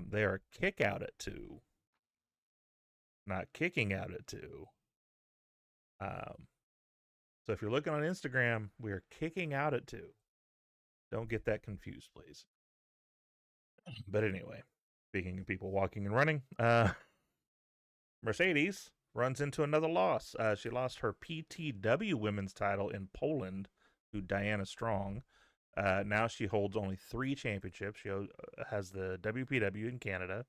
They are kick out at 2, not kicking out at 2. So if you're looking on Instagram, we are kicking out at 2. Don't get that confused, please. But anyway, speaking of people walking and running, Mercedes runs into another loss. She lost her PTW women's title in Poland to Diana Strong. Now she holds only 3 championships. She has the WPW in Canada,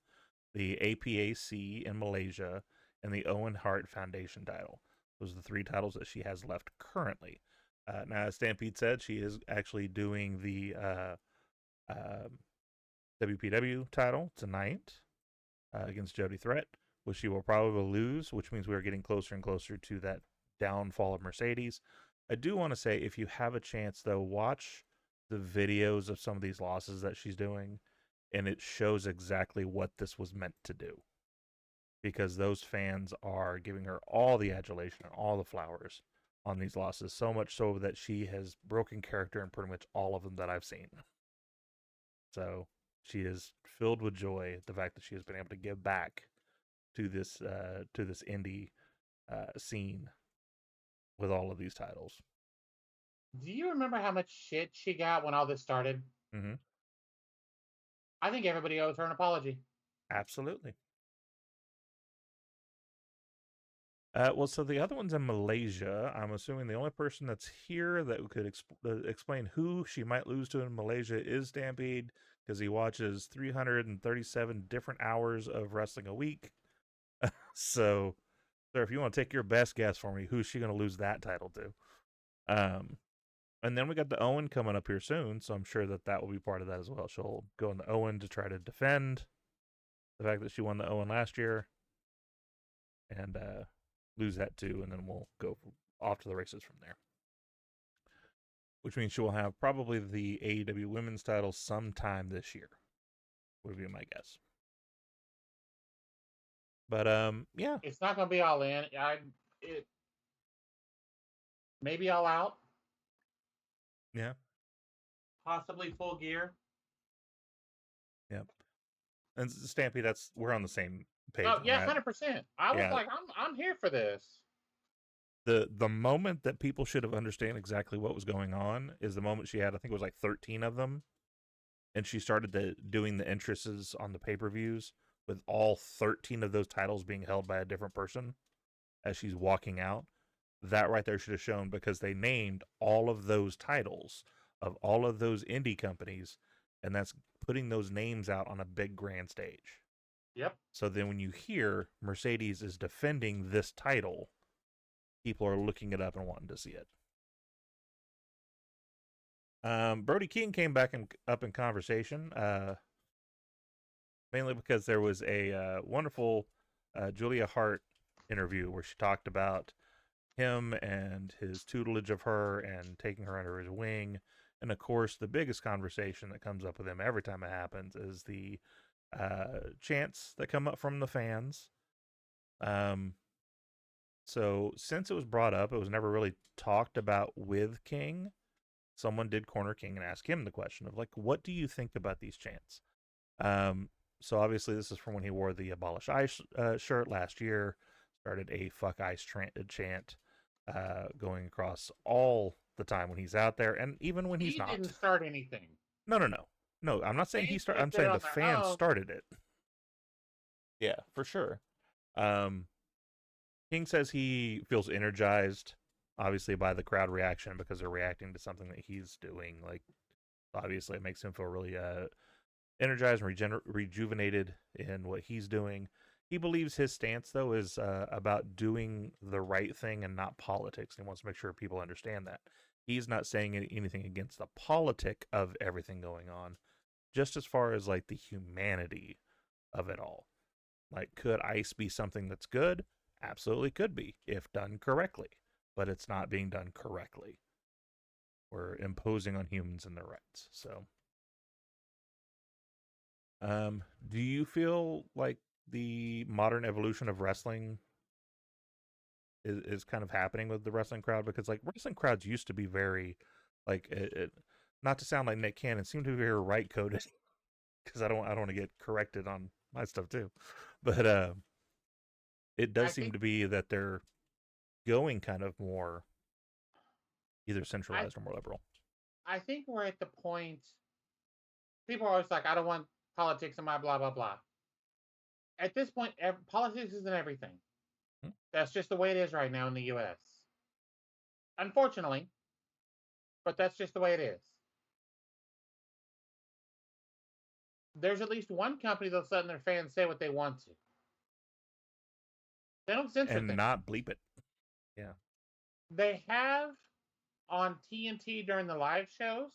the APAC in Malaysia, and the Owen Hart Foundation title. Those are the 3 titles that she has left currently. Now, as Stampede said, she is actually doing the WPW title tonight against Jody Threat, which she will probably lose, which means we're getting closer and closer to that downfall of Mercedes. I do want to say, if you have a chance, though, watch the videos of some of these losses that she's doing, and it shows exactly what this was meant to do. Because those fans are giving her all the adulation and all the flowers on these losses, so much so that she has broken character in pretty much all of them that I've seen. So she is filled with joy at the fact that she has been able to give back to this indie scene with all of these titles. Do you remember how much shit she got when all this started? Mm-hmm. I think everybody owes her an apology. Absolutely. Well, so the other one's in Malaysia. I'm assuming the only person that's here that could explain who she might lose to in Malaysia is Stampede, because he watches 337 different hours of wrestling a week. So, sir, if you want to take your best guess for me, who's she going to lose that title to? And then we got the Owen coming up here soon, so I'm sure that will be part of that as well. She'll go in the Owen to try to defend the fact that she won the Owen last year, and lose that too, and then we'll go off to the races from there. Which means she will have probably the AEW Women's title sometime this year, would be my guess. But yeah, It's not going to be All In. Maybe All Out. Yeah. Possibly Full Gear. Yep. And Stampede, we're on the same page. Oh yeah, that. 100%. I was like, I'm here for this. The moment that people should have understand exactly what was going on is the moment she had, I think it was like 13 of them, and she started doing the entrances on the pay-per-views with all 13 of those titles being held by a different person as she's walking out. That right there should have shown, because they named all of those titles of all of those indie companies, and that's putting those names out on a big grand stage. Yep. So then when you hear Mercedes is defending this title, people are looking it up and wanting to see it. Brody King came back up in conversation, mainly because there was a wonderful Julia Hart interview where she talked about him and his tutelage of her and taking her under his wing. And of course, the biggest conversation that comes up with him every time it happens is the chants that come up from the fans. So since it was brought up, it was never really talked about with King. Someone did corner King and ask him the question of, like, what do you think about these chants? So obviously this is from when he wore the Abolish Ice shirt last year, started a Fuck Ice chant going across all the time when he's out there, and even when he's not. He didn't start anything. No, I'm not saying he started. I'm saying the fans started it. Yeah, for sure. King says he feels energized, obviously, by the crowd reaction, because they're reacting to something that he's doing. Like, obviously, it makes him feel really energized and rejuvenated in what he's doing. He believes his stance, though, is about doing the right thing and not politics. He wants to make sure people understand that. He's not saying anything against the politic of everything going on, just as far as, like, the humanity of it all. Like, could ICE be something that's good? Absolutely could be, if done correctly. But it's not being done correctly. We're imposing on humans and their rights. So, do you feel like the modern evolution of wrestling is kind of happening with the wrestling crowd? Because, like, wrestling crowds used to be very, like, not to sound like Nick Cannon, seem to be very right-coded. Because I don't want to get corrected on my stuff too. But it does seem to be that they're going kind of more either centralized or more liberal. I think we're at the point, people are always like, I don't want politics in my blah, blah, blah. At this point, politics isn't everything. That's just the way it is right now in the U.S. Unfortunately, but that's just the way it is. There's at least one company that's letting their fans say what they want to. They don't censor and not bleep it. Yeah. They have on TNT during the live shows.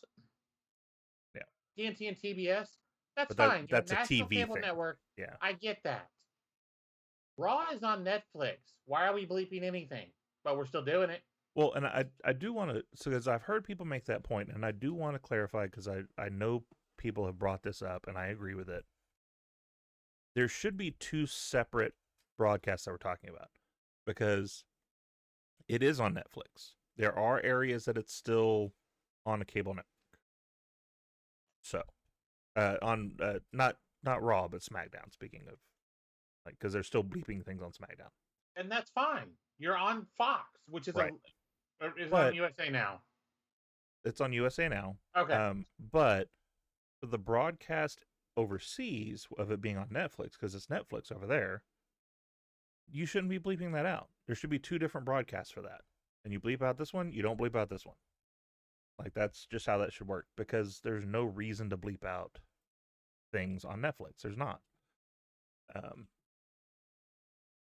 Yeah. TNT and TBS. That's but fine. That's a National TV Cable thing. Network. Yeah. I get that. Raw is on Netflix. Why are we bleeping anything? But we're still doing it. Well, and I do want to, so because I've heard people make that point, and I do want to clarify because I know people have brought this up, and I agree with it. There should be two separate broadcasts that we're talking about because it is on Netflix. There are areas that it's still on a cable network. So, on not Raw, but SmackDown. Speaking of, like, because they're still bleeping things on SmackDown, And that's fine. You're on Fox, which is right? Is But on USA now. it's on USA now. Okay. But for the broadcast overseas of it being on Netflix, because it's Netflix over there, you shouldn't be bleeping that out. There should be two different broadcasts for that. And you bleep out this one, you don't bleep out this one. Like, that's just how that should work, because there's no reason to bleep out things on Netflix. There's not.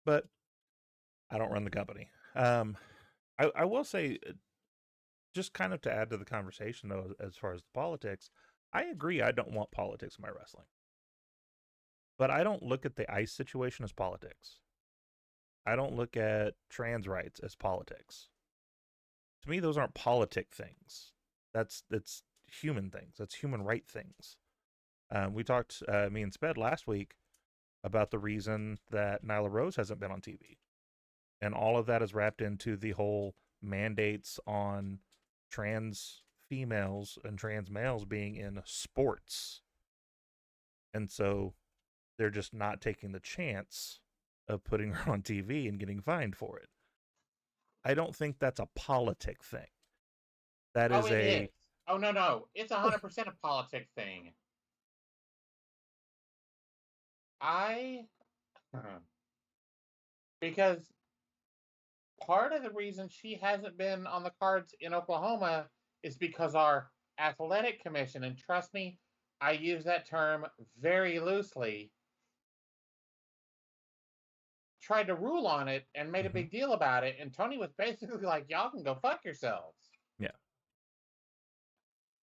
But I don't run the company. I will say, just kind of to add to the conversation, though, as far as the politics, I agree I don't want politics in my wrestling. But I don't look at the ICE situation as politics. I don't look at trans rights as politics. To me, those aren't politic things. That's human things. That's human right things. We talked, me and Sped last week, about the reason that Nyla Rose hasn't been on TV. And all of that is wrapped into the whole mandates on trans females and trans males being in sports. And so they're just not taking the chance of putting her on TV and getting fined for it. I don't think that's a politic thing. That is it is. Oh, no. It's 100% a politic thing. Because part of the reason she hasn't been on the cards in Oklahoma is because our athletic commission, and trust me, I use that term very loosely, tried to rule on it and made a big deal about it. And Tony was basically like, y'all can go fuck yourselves. Yeah.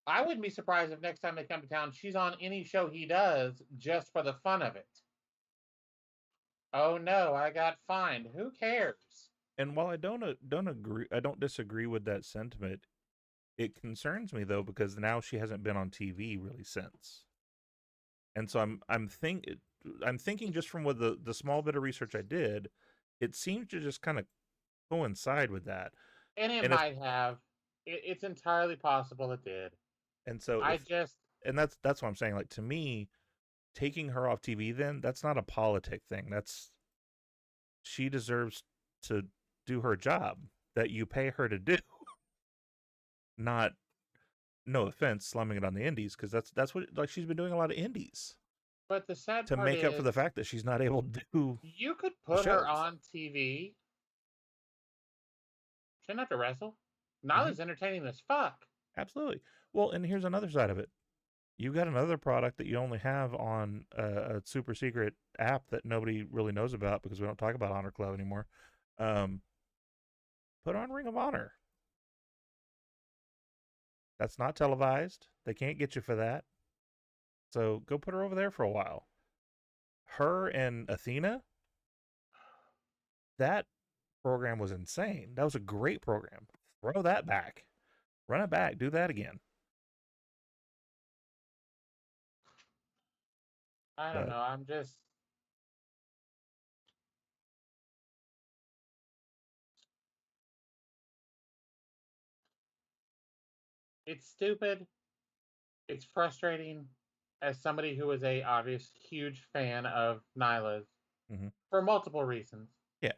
I wouldn't be surprised if next time they come to town, she's on any show he does just for the fun of it. Oh no, I got fined. Who cares? And while I don't disagree with that sentiment. It concerns me though, because now she hasn't been on TV really since. And so I'm thinking just from what the small bit of research I did, it seems to just kind of coincide with that. And it might have. It's entirely possible it did. And so and that's what I'm saying. Like, to me, taking her off TV, then that's not a politic thing. She deserves to do her job that you pay her to do. Not, no offense, slumming it on the indies, because that's what, like, she's been doing a lot of indies. But the sad to part make is, up for the fact that she's not able to do. You could put her on TV. She doesn't have to wrestle. Nyla's entertaining as fuck. Absolutely. Well, and here's another side of it. You got another product that you only have on a super secret app that nobody really knows about because we don't talk about Honor Club anymore. Put on Ring of Honor. That's not televised. They can't get you for that. So go put her over there for a while. Her and Athena, that program was insane. That was a great program. Throw that back. Run it back. Do that again. I don't know. I'm just... It's stupid. It's frustrating as somebody who is a obvious huge fan of Nyla's for multiple reasons. Yeah.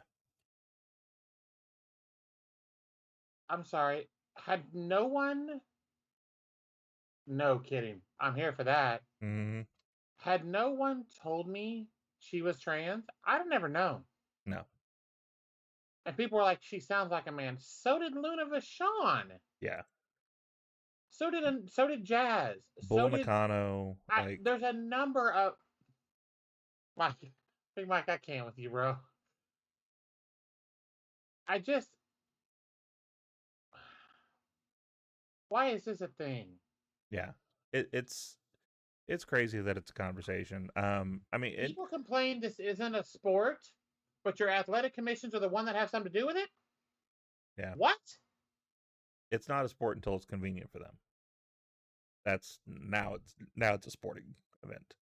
I'm sorry. Had no one... No kidding. I'm here for that. Had no one told me she was trans, I'd have never known. No. And people were like, she sounds like a man. So did Luna Vachon. Yeah. So did Jazz. Bull Nakano. There's a number of... Big Mike, I can't with you, bro. I just... Why is this a thing? Yeah. It's crazy that it's a conversation. I mean... People complain this isn't a sport. but your athletic commissions are the one that have something to do with it? Yeah. What? It's not a sport until it's convenient for them. That's now it's a sporting event.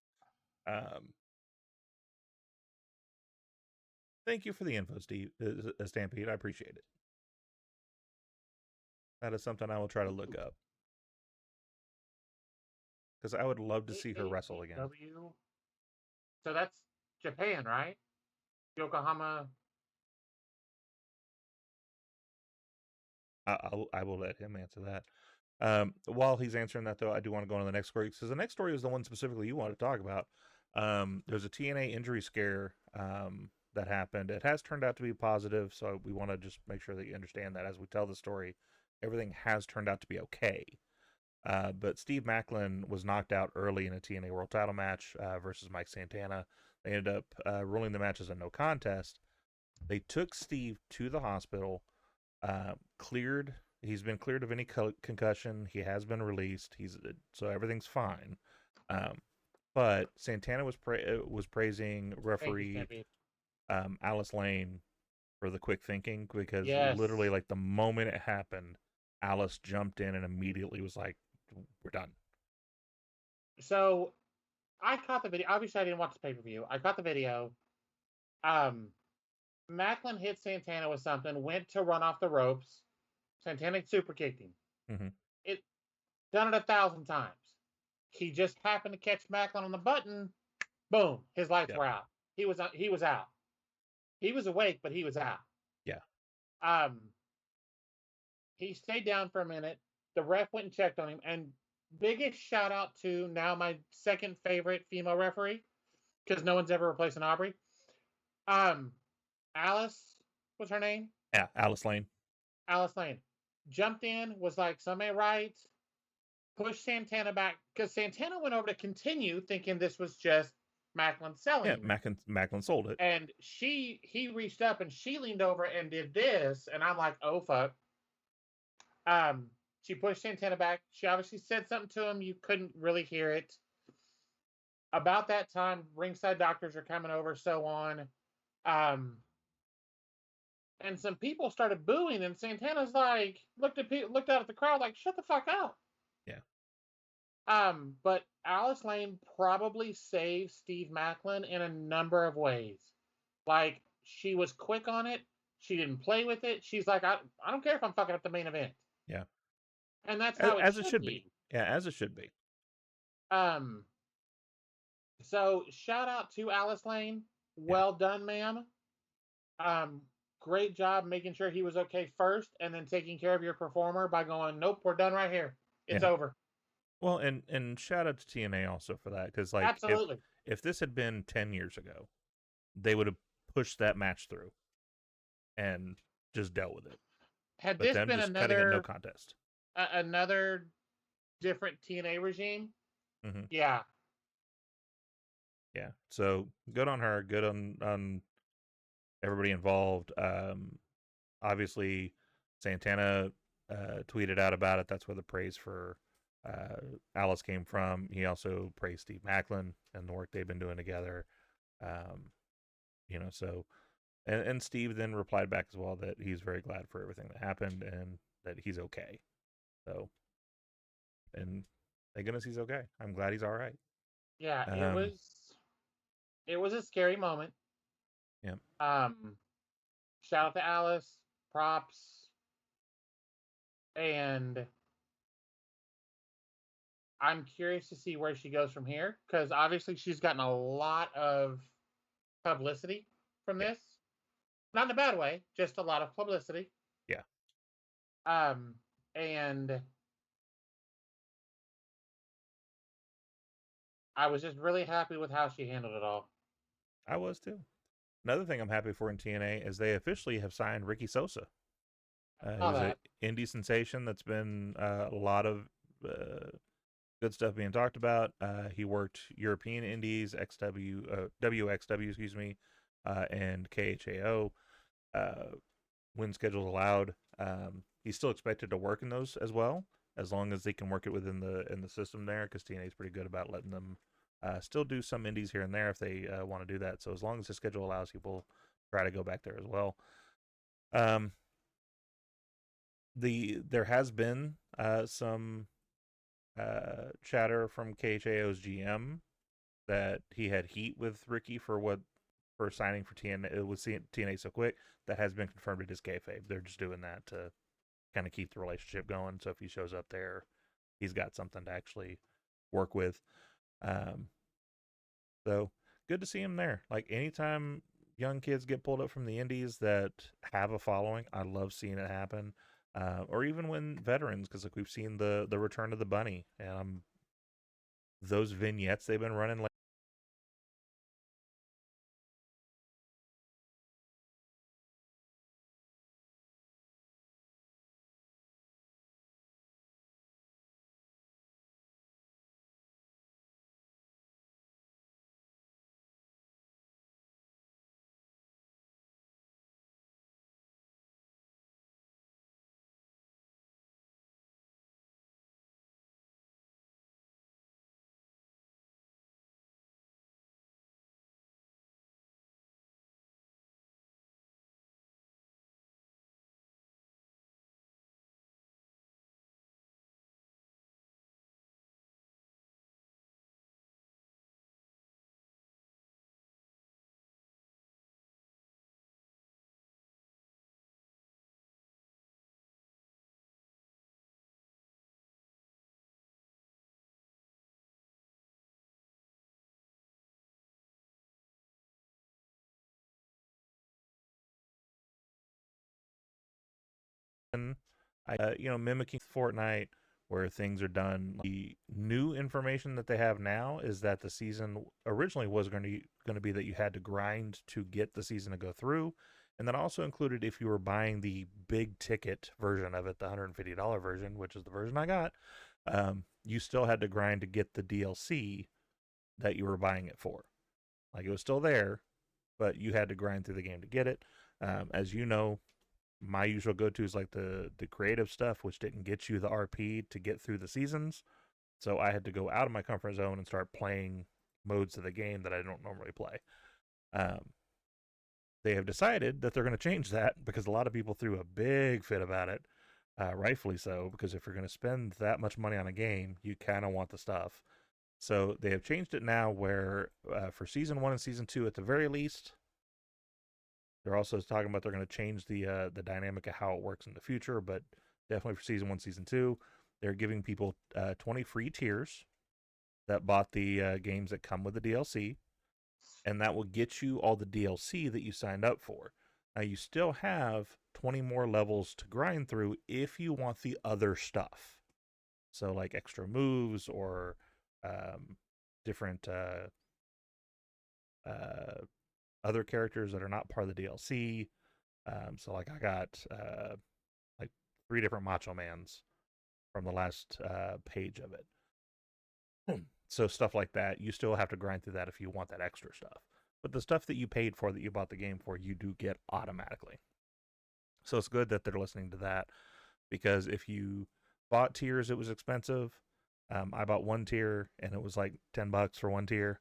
Thank you for the info, Steve Stampede. I appreciate it. That is something I will try to look up, because I would love to see her wrestle again. So that's Japan, right? Yokohama. I will let him answer that. While he's answering that, though, I do want to go on to the next story, because the next story is the one specifically you want to talk about. There's a TNA injury scare that happened. It has turned out to be positive, so we want to just make sure that you understand that as we tell the story, everything has turned out to be okay. But Steve Macklin was knocked out early in a TNA World Title match versus Mike Santana. They ended up ruling the match as a no contest. They took Steve to the hospital, cleared. He's been cleared of any concussion. He has been released. So everything's fine. But Santana was praising referee Alice Lane for the quick thinking, because literally, like, the moment it happened, Alice jumped in and immediately was like, "We're done." So I caught the video. Obviously, I didn't watch the pay-per-view. I caught the video. Macklin hit Santana with something, went to run off the ropes. Santana super kicked him. Mm-hmm. It done it 1,000 times. He just happened to catch Macklin on the button. Boom! His lights were out. He was out. He was awake, but he was out. Yeah. He stayed down for a minute. The ref went and checked on him. And biggest shout out to now my second favorite female referee, because no one's ever replaced an Aubrey. Alice, what's her name? Yeah, Alice Lane. Alice Lane jumped in, was like, "Somebody right," pushed Santana back, because Santana went over to continue, thinking this was just Macklin selling. Yeah, Macklin sold it. And he reached up and she leaned over and did this, and I'm like, oh fuck. She pushed Santana back. She obviously said something to him. You couldn't really hear it. About that time, ringside doctors are coming over, so on. And some people started booing, and Santana's like, looked out at the crowd like, shut the fuck up. Yeah. But Alice Lane probably saved Steve Macklin in a number of ways. Like, she was quick on it. She didn't play with it. She's like, I don't care if I'm fucking up the main event. Yeah. And that's how it should be. Yeah, as it should be. So shout out to Alice Lane. Well done, ma'am. Great job making sure he was okay first, and then taking care of your performer by going, nope, we're done right here. It's over. Well, and shout out to TNA also for that, because, like, absolutely, if this had been 10 years ago, they would have pushed that match through and just dealt with it. Had this been another no contest, another different TNA regime, yeah. So good on her. Good on everybody involved. Obviously, Santana tweeted out about it. That's where the praise for Alice came from. He also praised Steve Macklin and the work they've been doing together. So, and Steve then replied back as well that he's very glad for everything that happened and that he's okay. So, and thank goodness he's okay. I'm glad he's all right. Yeah, it was a scary moment. Yeah. Shout out to Alice. Props. And I'm curious to see where she goes from here, because obviously she's gotten a lot of publicity from this. Not in a bad way, just a lot of publicity. Yeah. And I was just really happy with how she handled it all. I was too. Another thing I'm happy for in TNA is they officially have signed Ricky Sosa. He's an indie sensation that's been a lot of good stuff being talked about. He worked European Indies, WXW, excuse me, and KHAO when schedules allowed. He's still expected to work in those as well, as long as they can work it within the system there, because TNA is pretty good about letting them still do some indies here and there if they want to do that. So as long as the schedule allows, he will try to go back there as well. There has been some chatter from KHAO's GM that he had heat with Ricky for signing for TNA with TNA so quick. That has been confirmed it is kayfabe. They're just doing that to kind of keep the relationship going. So if he shows up there, he's got something to actually work with. So good to see him there. Like, anytime young kids get pulled up from the indies that have a following, I love seeing it happen. Or even when veterans, because like we've seen the return of the bunny, and those vignettes they've been running like. Mimicking Fortnite, where things are done. The new information that they have now is that the season originally was going to be that you had to grind to get the season to go through, and that also included if you were buying the big ticket version of it, the $150 version, which is the version I got. You still had to grind to get the DLC that you were buying it for. Like, it was still there, but you had to grind through the game to get it. As you know, my usual go-to is like the creative stuff, which didn't get you the RP to get through the seasons. So I had to go out of my comfort zone and start playing modes of the game that I don't normally play. They have decided that they're going to change that because a lot of people threw a big fit about it, rightfully so, because if you're going to spend that much money on a game, you kind of want the stuff. So they have changed it now where for Season 1 and Season 2 at the very least, they're also talking about they're going to change the dynamic of how it works in the future, but definitely for Season 1, Season 2, they're giving people 20 free tiers that bought the games that come with the DLC, and that will get you all the DLC that you signed up for. Now, you still have 20 more levels to grind through if you want the other stuff. So, like extra moves or different other characters that are not part of the DLC. So like I got like 3 different Macho Mans from the last page of it. So stuff like that, you still have to grind through that if you want that extra stuff. But the stuff that you paid for, that you bought the game for, you do get automatically. So it's good that they're listening to that, because if you bought tiers, it was expensive. I bought 1 tier and it was like $10 for 1 tier.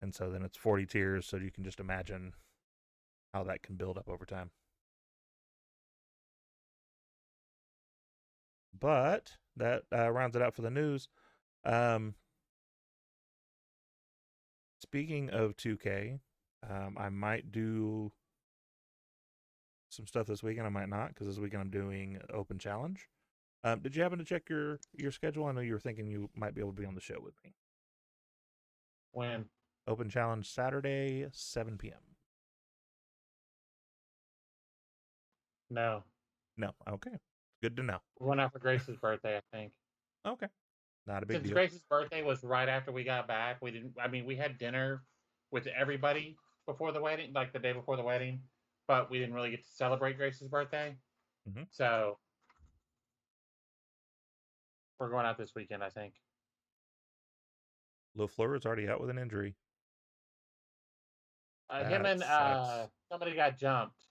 And so then it's 40 tiers, so you can just imagine how that can build up over time. But that rounds it out for the news. Speaking of 2K, I might do some stuff this weekend. I might not, because this weekend I'm doing Open Challenge. Did you happen to check your schedule? I know you were thinking you might be able to be on the show with me. When? Open Challenge Saturday, 7 p.m. No. No. Okay. Good to know. We went out for Grace's birthday, I think. Okay. Not a big Since deal. Grace's birthday was right after we got back, we had dinner with everybody before the wedding, like the day before the wedding, but we didn't really get to celebrate Grace's birthday. Mm-hmm. So we're going out this weekend, I think. LaFleur is already out with an injury. Him and somebody got jumped.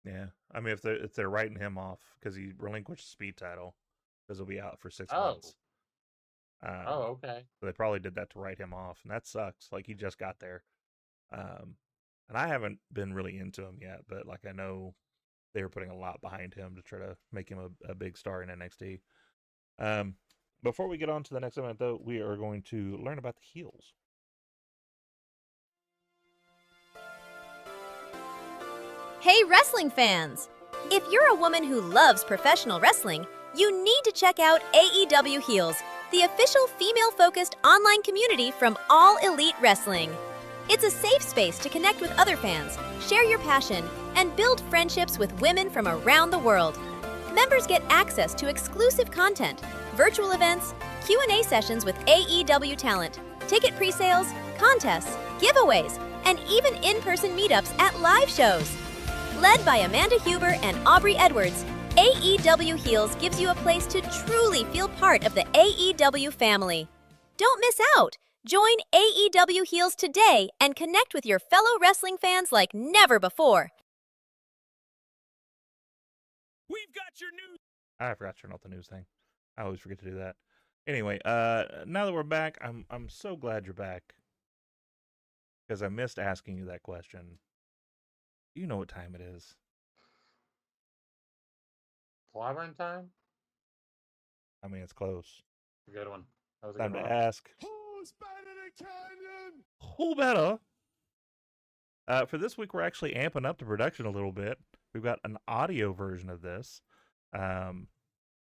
Yeah, I mean, if they're writing him off because he relinquished the speed title, because he'll be out for 6 months. Okay. So they probably did that to write him off, and that sucks. Like, he just got there. And I haven't been really into him yet, but like I know they were putting a lot behind him to try to make him a big star in NXT. Before we get on to the next event, though, we are going to learn about the heels. Hey, wrestling fans! If you're a woman who loves professional wrestling, you need to check out AEW Heels, the official female-focused online community from All Elite Wrestling. It's a safe space to connect with other fans, share your passion, and build friendships with women from around the world. Members get access to exclusive content, virtual events, Q&A sessions with AEW talent, ticket pre-sales, contests, giveaways, and even in-person meetups at live shows. Led by Amanda Huber and Aubrey Edwards, AEW Heels gives you a place to truly feel part of the AEW family. Don't miss out! Join AEW Heels today and connect with your fellow wrestling fans like never before. We've got your news. I forgot to turn off the news thing. I always forget to do that. Anyway, now that we're back, I'm so glad you're back because I missed asking you that question. You know what time it is. Clobbering time? I mean, it's close. A good one. That was a Time good to one. ask. Who's better than Canyon? Who better? For this week, we're actually amping up the production a little bit. We've got an audio version of this,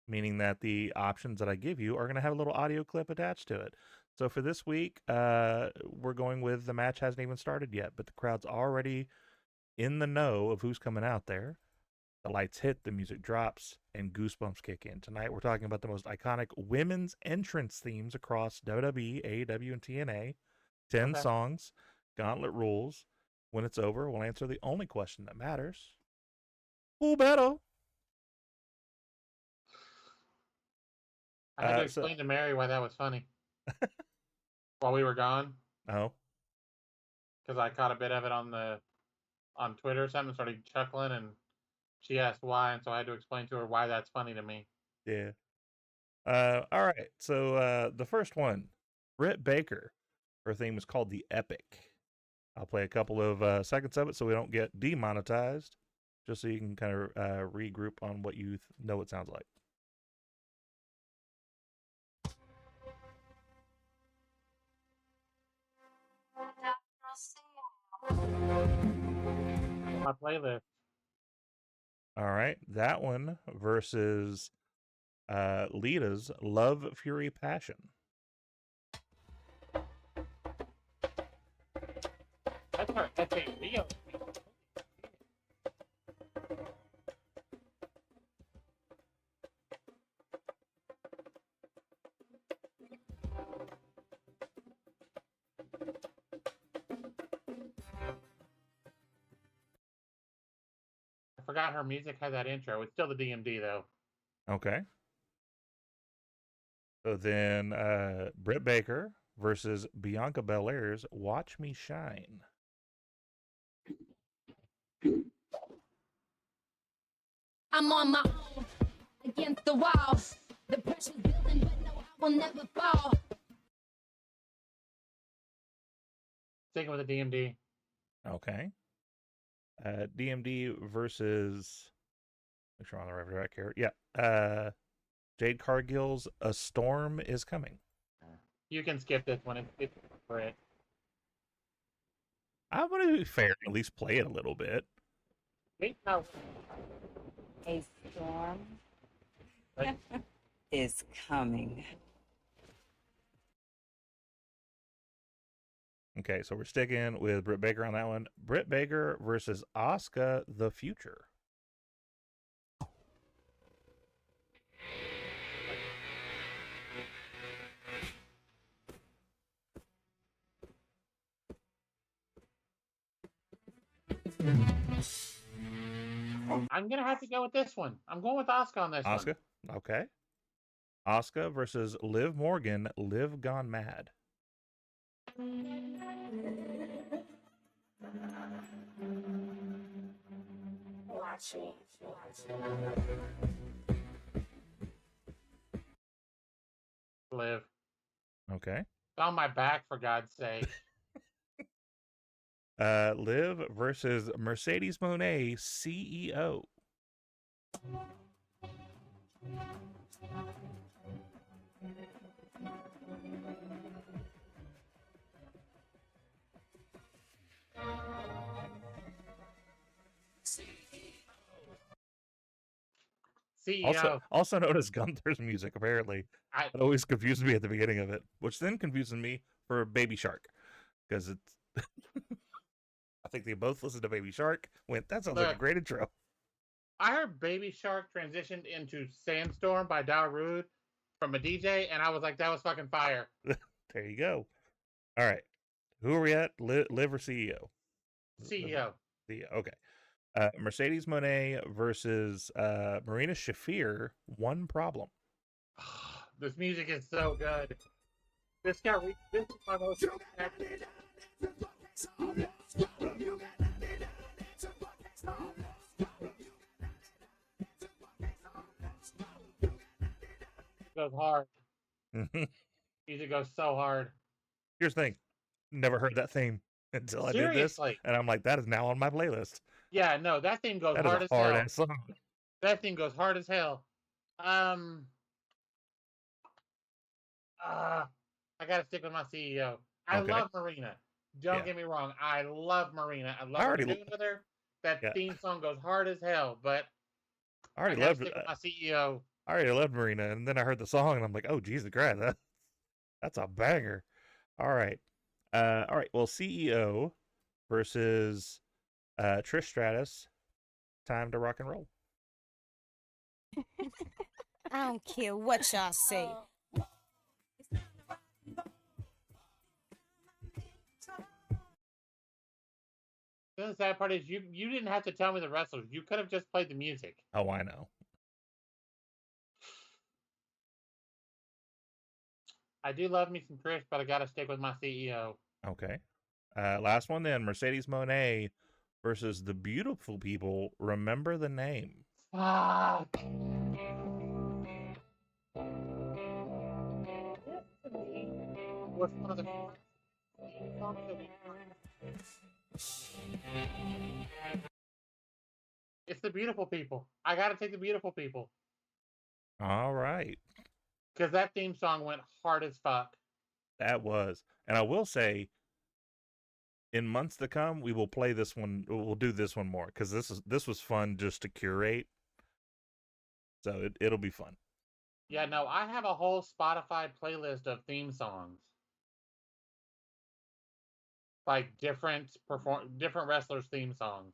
meaning that the options that I give you are going to have a little audio clip attached to it. So for this week, we're going with the match hasn't even started yet, but the crowd's already in the know of who's coming out there. The lights hit, the music drops, and goosebumps kick in. Tonight, we're talking about the most iconic women's entrance themes across WWE, AEW, and TNA. 10 Okay. songs, gauntlet rules. When it's over, we'll answer the only question that matters. Who better? I had to so- explain to Mary why that was funny. While we were gone, Oh, because I caught a bit of it on Twitter or something, started chuckling, and she asked why, and so I had to explain to her why that's funny to me. yeah. All right. So the first one, Britt Baker. Her theme is called The Epic. I'll play a couple of seconds of it so we don't get demonetized, just so you can kind of regroup on what you know it sounds like. My playlist. All right. That one versus Lita's Love, Fury, Passion. That's her FAV. I forgot her music had that intro. It's still the DMD though. Okay. So then Britt Baker versus Bianca Belair's Watch Me Shine. I'm on my own against the wall. The pressure's building, but no, I will never fall. Sticking with the DMD. Okay. DMD versus, make sure I'm on the right track here. Yeah. Jade Cargill's A Storm Is Coming. You can skip this one. It's for it. I'm going to be fair, at least play it a little bit. No. A storm Like, is coming. Okay, so we're sticking with Britt Baker on that one. Britt Baker versus Asuka, The Future. I'm gonna have to go with this one. I'm going with Asuka on this Asuka, one. okay. Asuka versus Liv Morgan, Liv Gone Mad. Live. Okay. It's on my back, for God's sake. Liv versus Mercedes Moné, CEO. CEO. Also known as Gunther's music, apparently. I It always confused me at the beginning of it, which then confuses me for Baby Shark, because it's. I think they both listened to Baby Shark. Went, that sounds like a Look. great intro. I heard Baby Shark transitioned into Sandstorm by Darude from a DJ, and I was like, that was fucking fire. There you go. All right, who are we at? Liv or CEO? CEO. Okay. Mercedes Moné versus Marina Shafir. One problem. This music is so good. This is my most. Goes hard. Music goes so hard. Here's the thing. Never heard that theme until I did this. Seriously. And I'm like, that is now on my playlist. Yeah, no, that thing goes That hard is as a hard hell. ass song. That thing goes hard as hell. I gotta stick with my CEO. I Okay. love Marina. Don't Yeah. get me wrong. I love Marina. I love I what already I'm doing with her. That Yeah. theme song goes hard as hell, but I already gotta loved stick with my CEO. I already loved Marina, and then I heard the song, and I'm like, oh, Jesus Christ, that's a banger. All right. Well, CEO versus Trish Stratus. Time to rock and roll. I don't care what y'all say. The sad part is you didn't have to tell me the wrestlers. You could have just played the music. Oh, I know. I do love me some Trish, but I gotta stick with my CEO. Okay. Last one then. Mercedes Moné versus the beautiful people. Remember the name. Fuck. Was one of the songs that we It's the beautiful people. I gotta take the beautiful people. All right. Because that theme song went hard as fuck. That was. And I will say, in months to come, we will play this one. We'll do this one more because this was fun just to curate. So it'll be fun. Yeah, no, I have a whole Spotify playlist of theme songs. Like different wrestlers' theme songs.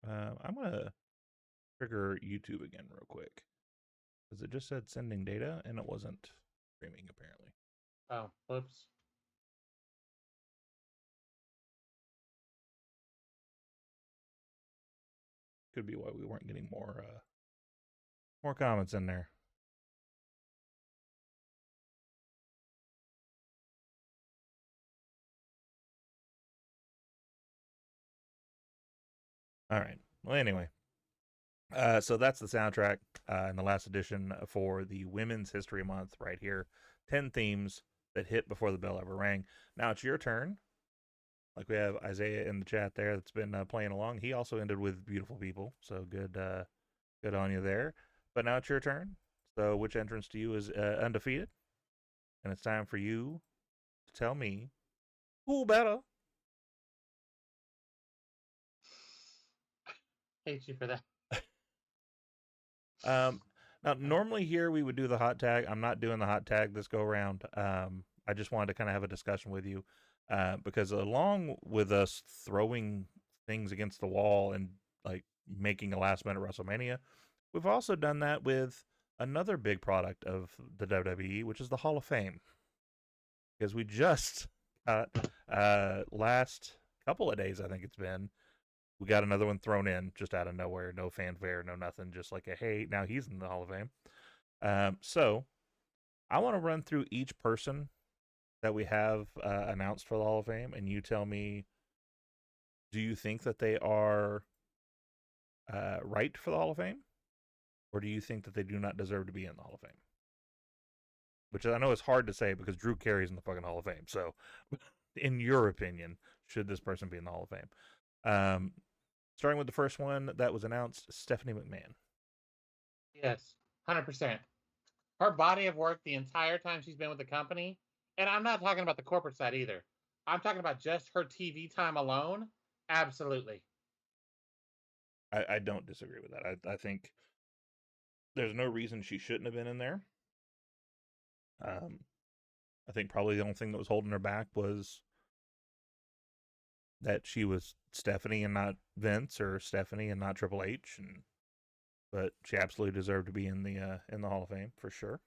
I'm gonna trigger YouTube again real quick because it just said sending data and it wasn't streaming apparently. Oh, whoops. Could be why we weren't getting more comments in there. All right. Well, anyway, so that's the soundtrack in the last edition for the Women's History Month right here. 10 themes that hit before the bell ever rang. Now it's your turn. Like we have Isaiah in the chat there that's been playing along. He also ended with Beautiful People, so good on you there. But now it's your turn. So which entrance to you is undefeated? And it's time for you to tell me who better. Hate you for that. Now, normally here we would do the hot tag. I'm not doing the hot tag this go around. I just wanted to kind of have a discussion with you because along with us throwing things against the wall and like making a last minute WrestleMania, we've also done that with another big product of the WWE, which is the Hall of Fame. Because we just last couple of days, I think it's been, we got another one thrown in just out of nowhere, no fanfare, no nothing, just like a hey, now he's in the Hall of Fame. So I want to run through each person that we have announced for the Hall of Fame, and you tell me, do you think that they are right for the Hall of Fame, or do you think that they do not deserve to be in the Hall of Fame? Which I know is hard to say because Drew Carey's in the fucking Hall of Fame. So, in your opinion, should this person be in the Hall of Fame. Starting with the first one that was announced, Stephanie McMahon. Yes, 100%. Her body of work the entire time she's been with the company, and I'm not talking about the corporate side either. I'm talking about just her TV time alone. Absolutely. I don't disagree with that. I think there's no reason she shouldn't have been in there. I think probably the only thing that was holding her back was that she was Stephanie and not Vince, or Stephanie and not Triple H, but she absolutely deserved to be in the Hall of Fame for sure.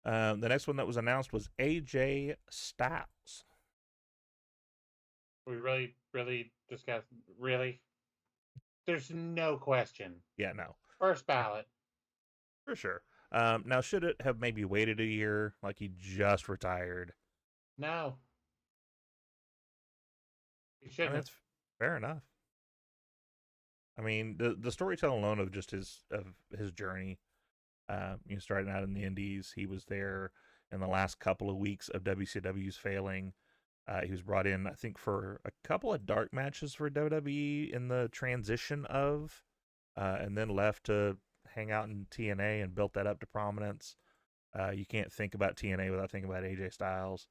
The next one that was announced was AJ Styles. We really discussed. Really? There's no question. Yeah, no. First ballot. For sure. Now, should it have maybe waited a year, like he just retired? No. You I shouldn't mean, have. it's fair enough. I mean, the storytelling alone of just his journey, starting out in the Indies, he was there in the last couple of weeks of WCW's failing. He was brought in, I think, for a couple of dark matches for WWE in the transition of, and then left to hang out in TNA and built that up to prominence. You can't think about TNA without thinking about AJ Styles.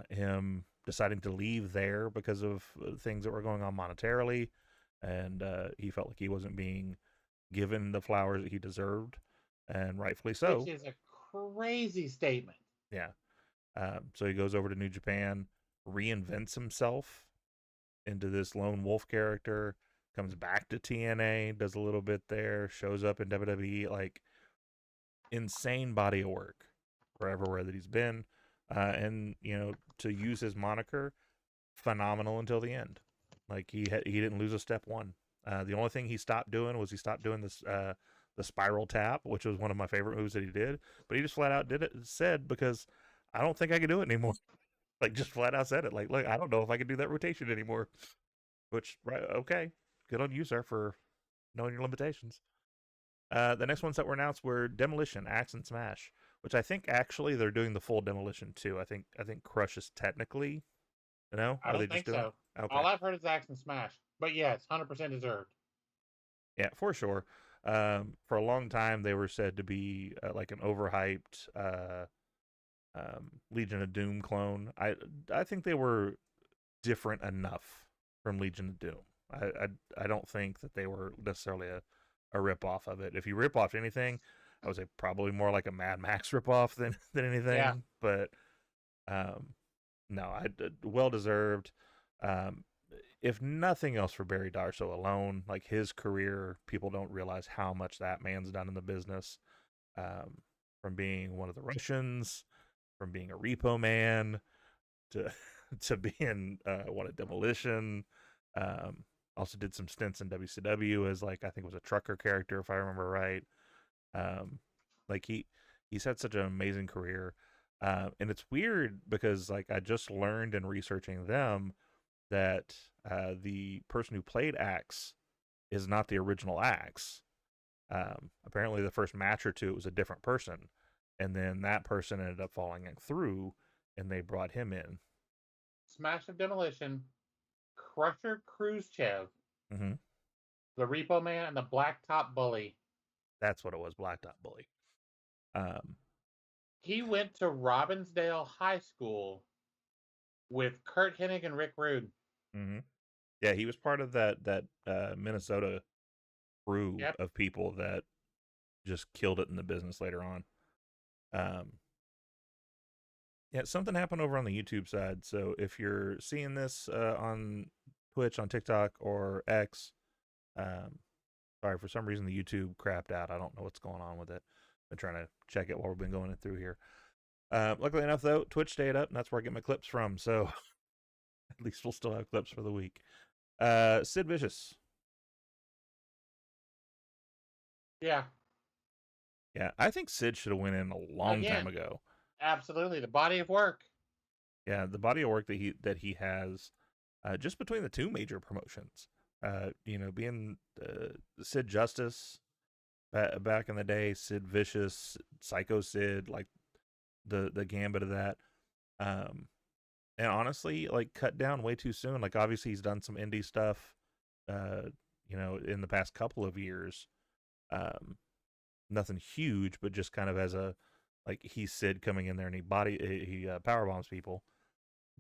Him deciding to leave there because of things that were going on monetarily, and he felt like he wasn't being given the flowers that he deserved, and rightfully so. Which is a crazy statement. Yeah. So he goes over to New Japan, reinvents himself into this lone wolf character, comes back to TNA, does a little bit there, shows up in WWE, like insane body of work for everywhere that he's been. And, to use his moniker, phenomenal until the end. Like he didn't lose a step one. The only thing he stopped doing was this, the spiral tap, which was one of my favorite moves that he did, but he just flat out said, because I don't think I can do it anymore. Like, just flat out said it. Like, look, I don't know if I can do that rotation anymore. Which, right, okay. Good on you, sir, for knowing your limitations. The next ones that were announced were Demolition, Axe, and Smash, which I think actually they're doing the full Demolition too. I think Crush is technically, I don't think so. Okay. All I've heard is Axe and Smash. But yes, 100% deserved. Yeah, for sure. For a long time, they were said to be like an overhyped Legion of Doom clone. I think they were different enough from Legion of Doom. I don't think that they were necessarily a rip-off of it. If you rip off anything, I would say probably more like a Mad Max rip-off than anything. Yeah. But no, well deserved. If nothing else for Barry Darsow alone, like his career, people don't realize how much that man's done in the business. From being one of the Russians, from being a repo man, to being one of Demolition. Also did some stints in WCW as, like, I think it was a trucker character, if I remember right. Like he's had such an amazing career. And it's weird because, like, I just learned in researching them that the person who played Axe is not the original Axe. Apparently the first match or two, it was a different person. And then that person ended up falling through, and they brought him in. Smash of Demolition, Crusher Khrushchev, Mm-hmm. the Repo Man, and the Blacktop Bully. That's what it was, Blacktop Bully. He went to Robbinsdale High School with Kurt Hennig and Rick Rude. Mm-hmm. Yeah, he was part of that Minnesota crew of people that just killed it in the business later on. Yeah, something happened over on the YouTube side. So if you're seeing this on Twitch, on TikTok, or X, sorry, for some reason the YouTube crapped out. I don't know what's going on with it. I'm trying to check it while we've been going through here. Luckily enough, though, Twitch stayed up, and that's where I get my clips from. So at least we'll still have clips for the week. Sid Vicious. Yeah. Yeah, I think Sid should have went in a long time ago. Absolutely, the body of work. Yeah, the body of work that he has, just between the two major promotions. Being Sid Justice back in the day, Sid Vicious, Psycho Sid, like the gambit of that. And honestly, like, cut down way too soon. Like, obviously he's done some indie stuff, in the past couple of years. Nothing huge, but just kind of as a, like, he's Sid coming in there and he power bombs people.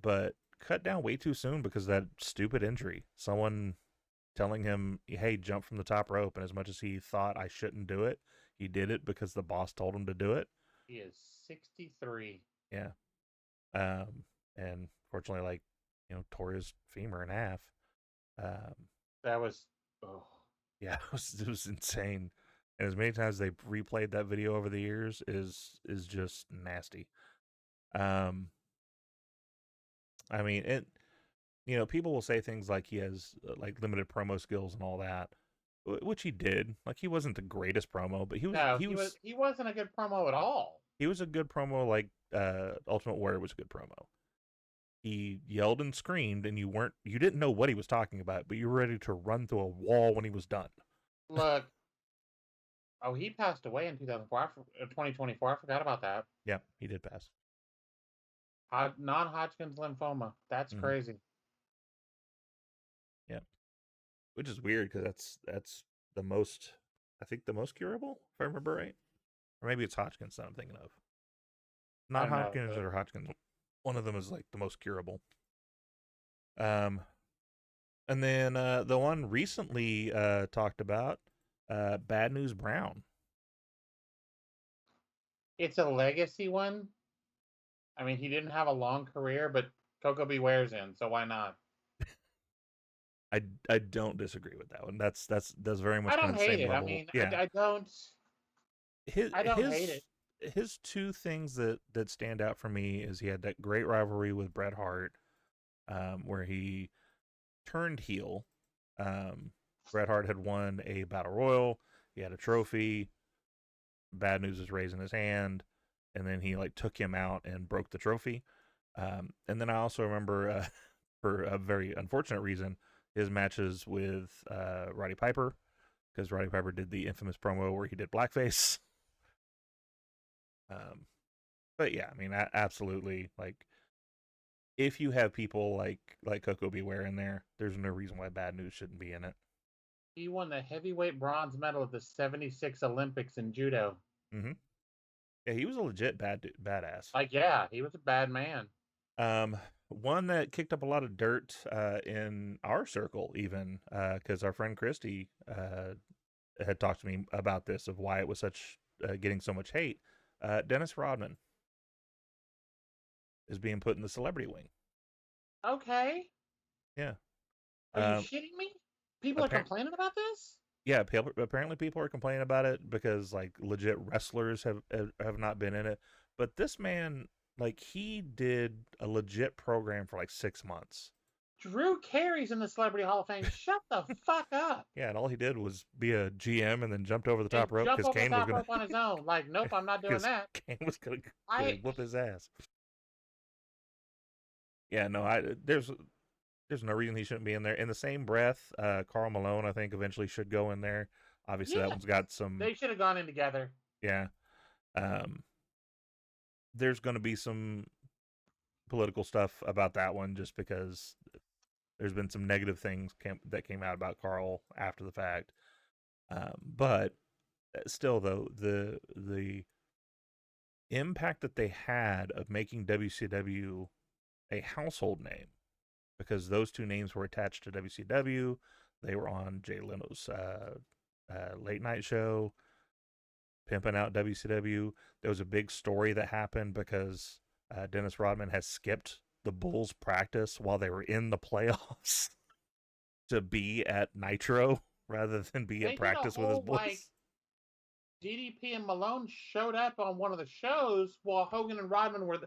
But cut down way too soon because of that stupid injury. Someone telling him, hey, jump from the top rope. And as much as he thought I shouldn't do it, he did it because the boss told him to do it. He is 63. Yeah. And fortunately, like, tore his femur in half. That was, oh. Yeah, it was insane. And as many times they've replayed that video over the years is just nasty. I mean, people will say things like he has like limited promo skills and all that, which he did. Like, he wasn't the greatest promo, but he wasn't a good promo at all. He was a good promo. Like, Ultimate Warrior was a good promo. He yelled and screamed, and you didn't know what he was talking about, but you were ready to run through a wall when he was done. Look, he passed away in 2024. I forgot about that. Yeah, he did pass. Non-Hodgkin's lymphoma. That's crazy. Yeah, which is weird because that's the most, I think, the most curable, if I remember right, or maybe it's Hodgkin's that I'm thinking of. Not Hodgkin's or Hodgkin's. One of them is like the most curable. And then the one recently talked about, Bad News Brown. It's a legacy one. I mean, he didn't have a long career, but Coco Beware's in, so why not? I don't disagree with that one. That's very much. I don't hate it. Level. I mean, yeah. I don't. I don't hate it. His two things that stand out for me is he had that great rivalry with Bret Hart, where he turned heel. Bret Hart had won a Battle Royal. He had a trophy. Bad News was raising his hand, and then he like took him out and broke the trophy. And then I also remember, for a very unfortunate reason, his matches with Roddy Piper, because Roddy Piper did the infamous promo where he did blackface. But yeah, I mean, absolutely. Like, if you have people like Coco Beware in there, there's no reason why Bad News shouldn't be in it. He won the heavyweight bronze medal at the '76 Olympics in judo. Mm-hmm. Yeah, he was a legit badass. Like, yeah, he was a bad man. One that kicked up a lot of dirt in our circle, even because our friend Christy had talked to me about this, of why it was getting so much hate. Dennis Rodman is being put in the celebrity wing. Okay. Yeah. Are you shitting me? People are complaining about this? Yeah, apparently people are complaining about it because, like, legit wrestlers have not been in it. But this man, like, he did a legit program for like 6 months. Drew Carey's in the Celebrity Hall of Fame. Shut the fuck up. Yeah, and all he did was be a GM and then jumped over the top rope because Kane was going to on his own. Like, nope, I'm not doing that. Kane was going to whoop his ass. Yeah, no, there's no reason he shouldn't be in there. In the same breath, Karl Malone, I think, eventually should go in there. Obviously, that one's got some. They should have gone in together. Yeah. There's going to be some political stuff about that one, just because there's been some negative things that came out about Karl after the fact. But still, though, the impact that they had of making WCW a household name, because those two names were attached to WCW. They were on Jay Leno's late night show, pimping out WCW. There was a big story that happened because Dennis Rodman has skipped the Bulls practice while they were in the playoffs to be at Nitro rather than be at practice with his Bulls. Like, DDP and Malone showed up on one of the shows while Hogan and Rodman were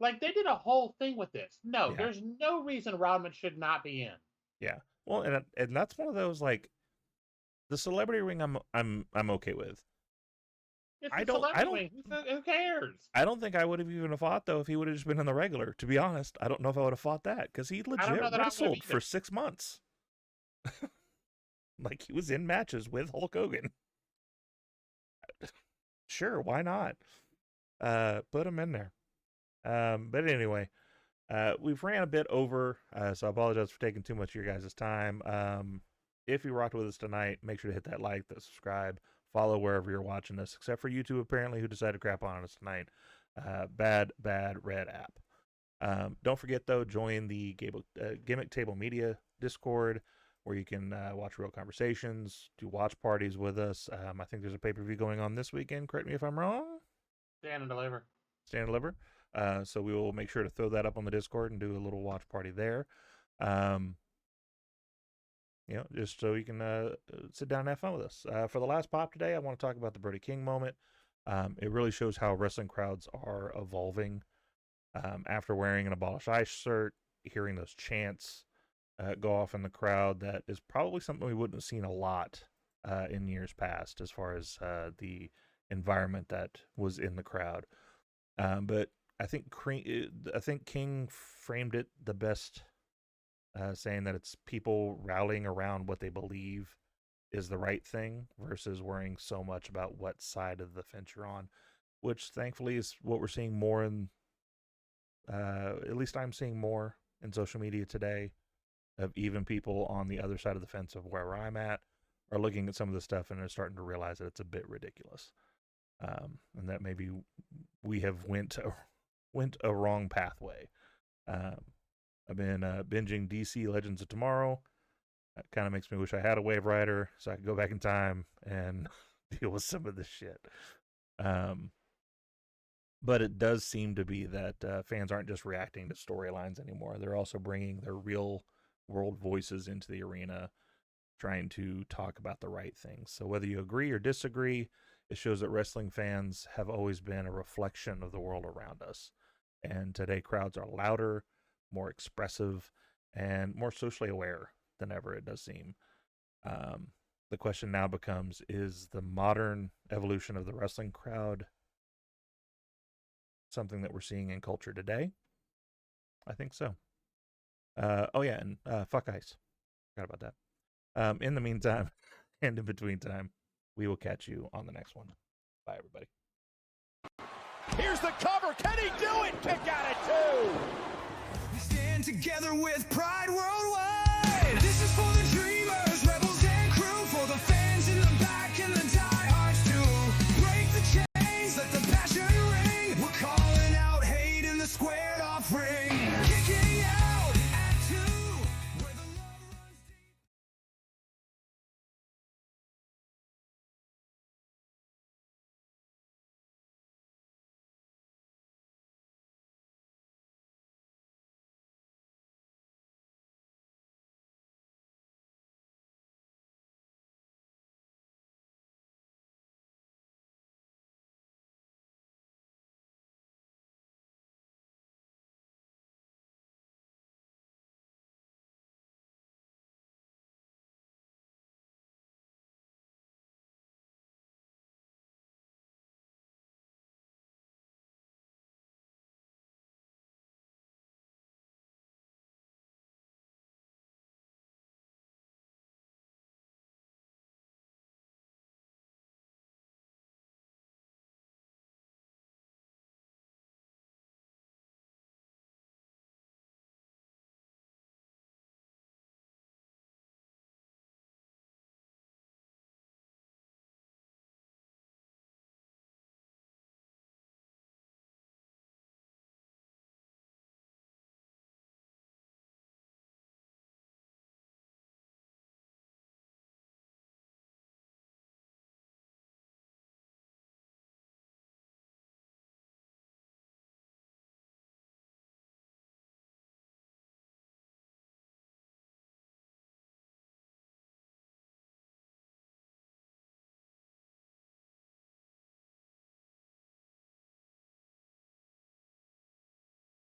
like, they did a whole thing with this. No, there's no reason Rodman should not be in. Yeah. Well, and that's one of those, like, the celebrity ring I'm okay with. It's I don't. Who cares? I don't think I would have even fought, though, if he would have just been in the regular. To be honest, I don't know if I would have fought that, because he legit wrestled for 6 months. Like, he was in matches with Hulk Hogan. Sure, why not? Put him in there. But anyway, We've ran a bit over, so I apologize for taking too much of your guys' time. If you rocked with us tonight, make sure to hit that like, that subscribe, follow wherever you're watching us, except for YouTube, apparently, who decided to crap on us tonight. Bad red app. Don't forget, though, join the Gimmick Table Media Discord, where you can watch real conversations, do watch parties with us. I think there's a pay-per-view going on this weekend. Correct me if I'm wrong. Stand and deliver. Stand and deliver. So we will make sure to throw that up on the Discord and do a little watch party there. Just so you can sit down and have fun with us. For the last pop today, I want to talk about the Brody King moment. It really shows how wrestling crowds are evolving. After wearing an Abolish ICE shirt, hearing those chants go off in the crowd, that is probably something we wouldn't have seen a lot in years past, as far as the environment that was in the crowd. But I think King framed it the best, saying that it's people rallying around what they believe is the right thing versus worrying so much about what side of the fence you're on, which thankfully is what we're seeing more in, at least I'm seeing more in social media today, of even people on the other side of the fence of where I'm at are looking at some of the stuff and are starting to realize that it's a bit ridiculous. And that maybe we have went a wrong pathway. I've been binging DC Legends of Tomorrow. That kind of makes me wish I had a Wave Rider so I could go back in time and deal with some of this shit. But it does seem to be that fans aren't just reacting to storylines anymore. They're also bringing their real world voices into the arena, trying to talk about the right things. So whether you agree or disagree, it shows that wrestling fans have always been a reflection of the world around us. And today crowds are louder, more expressive, and more socially aware than ever, it does seem. The question now becomes, is the modern evolution of the wrestling crowd something that we're seeing in culture today? I think so. And fuck ICE. Forgot about that. In the meantime, and in between time, we will catch you on the next one. Bye, everybody. Here's the cover. Can he do it? Kick out at 2. We stand together with pride worldwide. This is for the dream.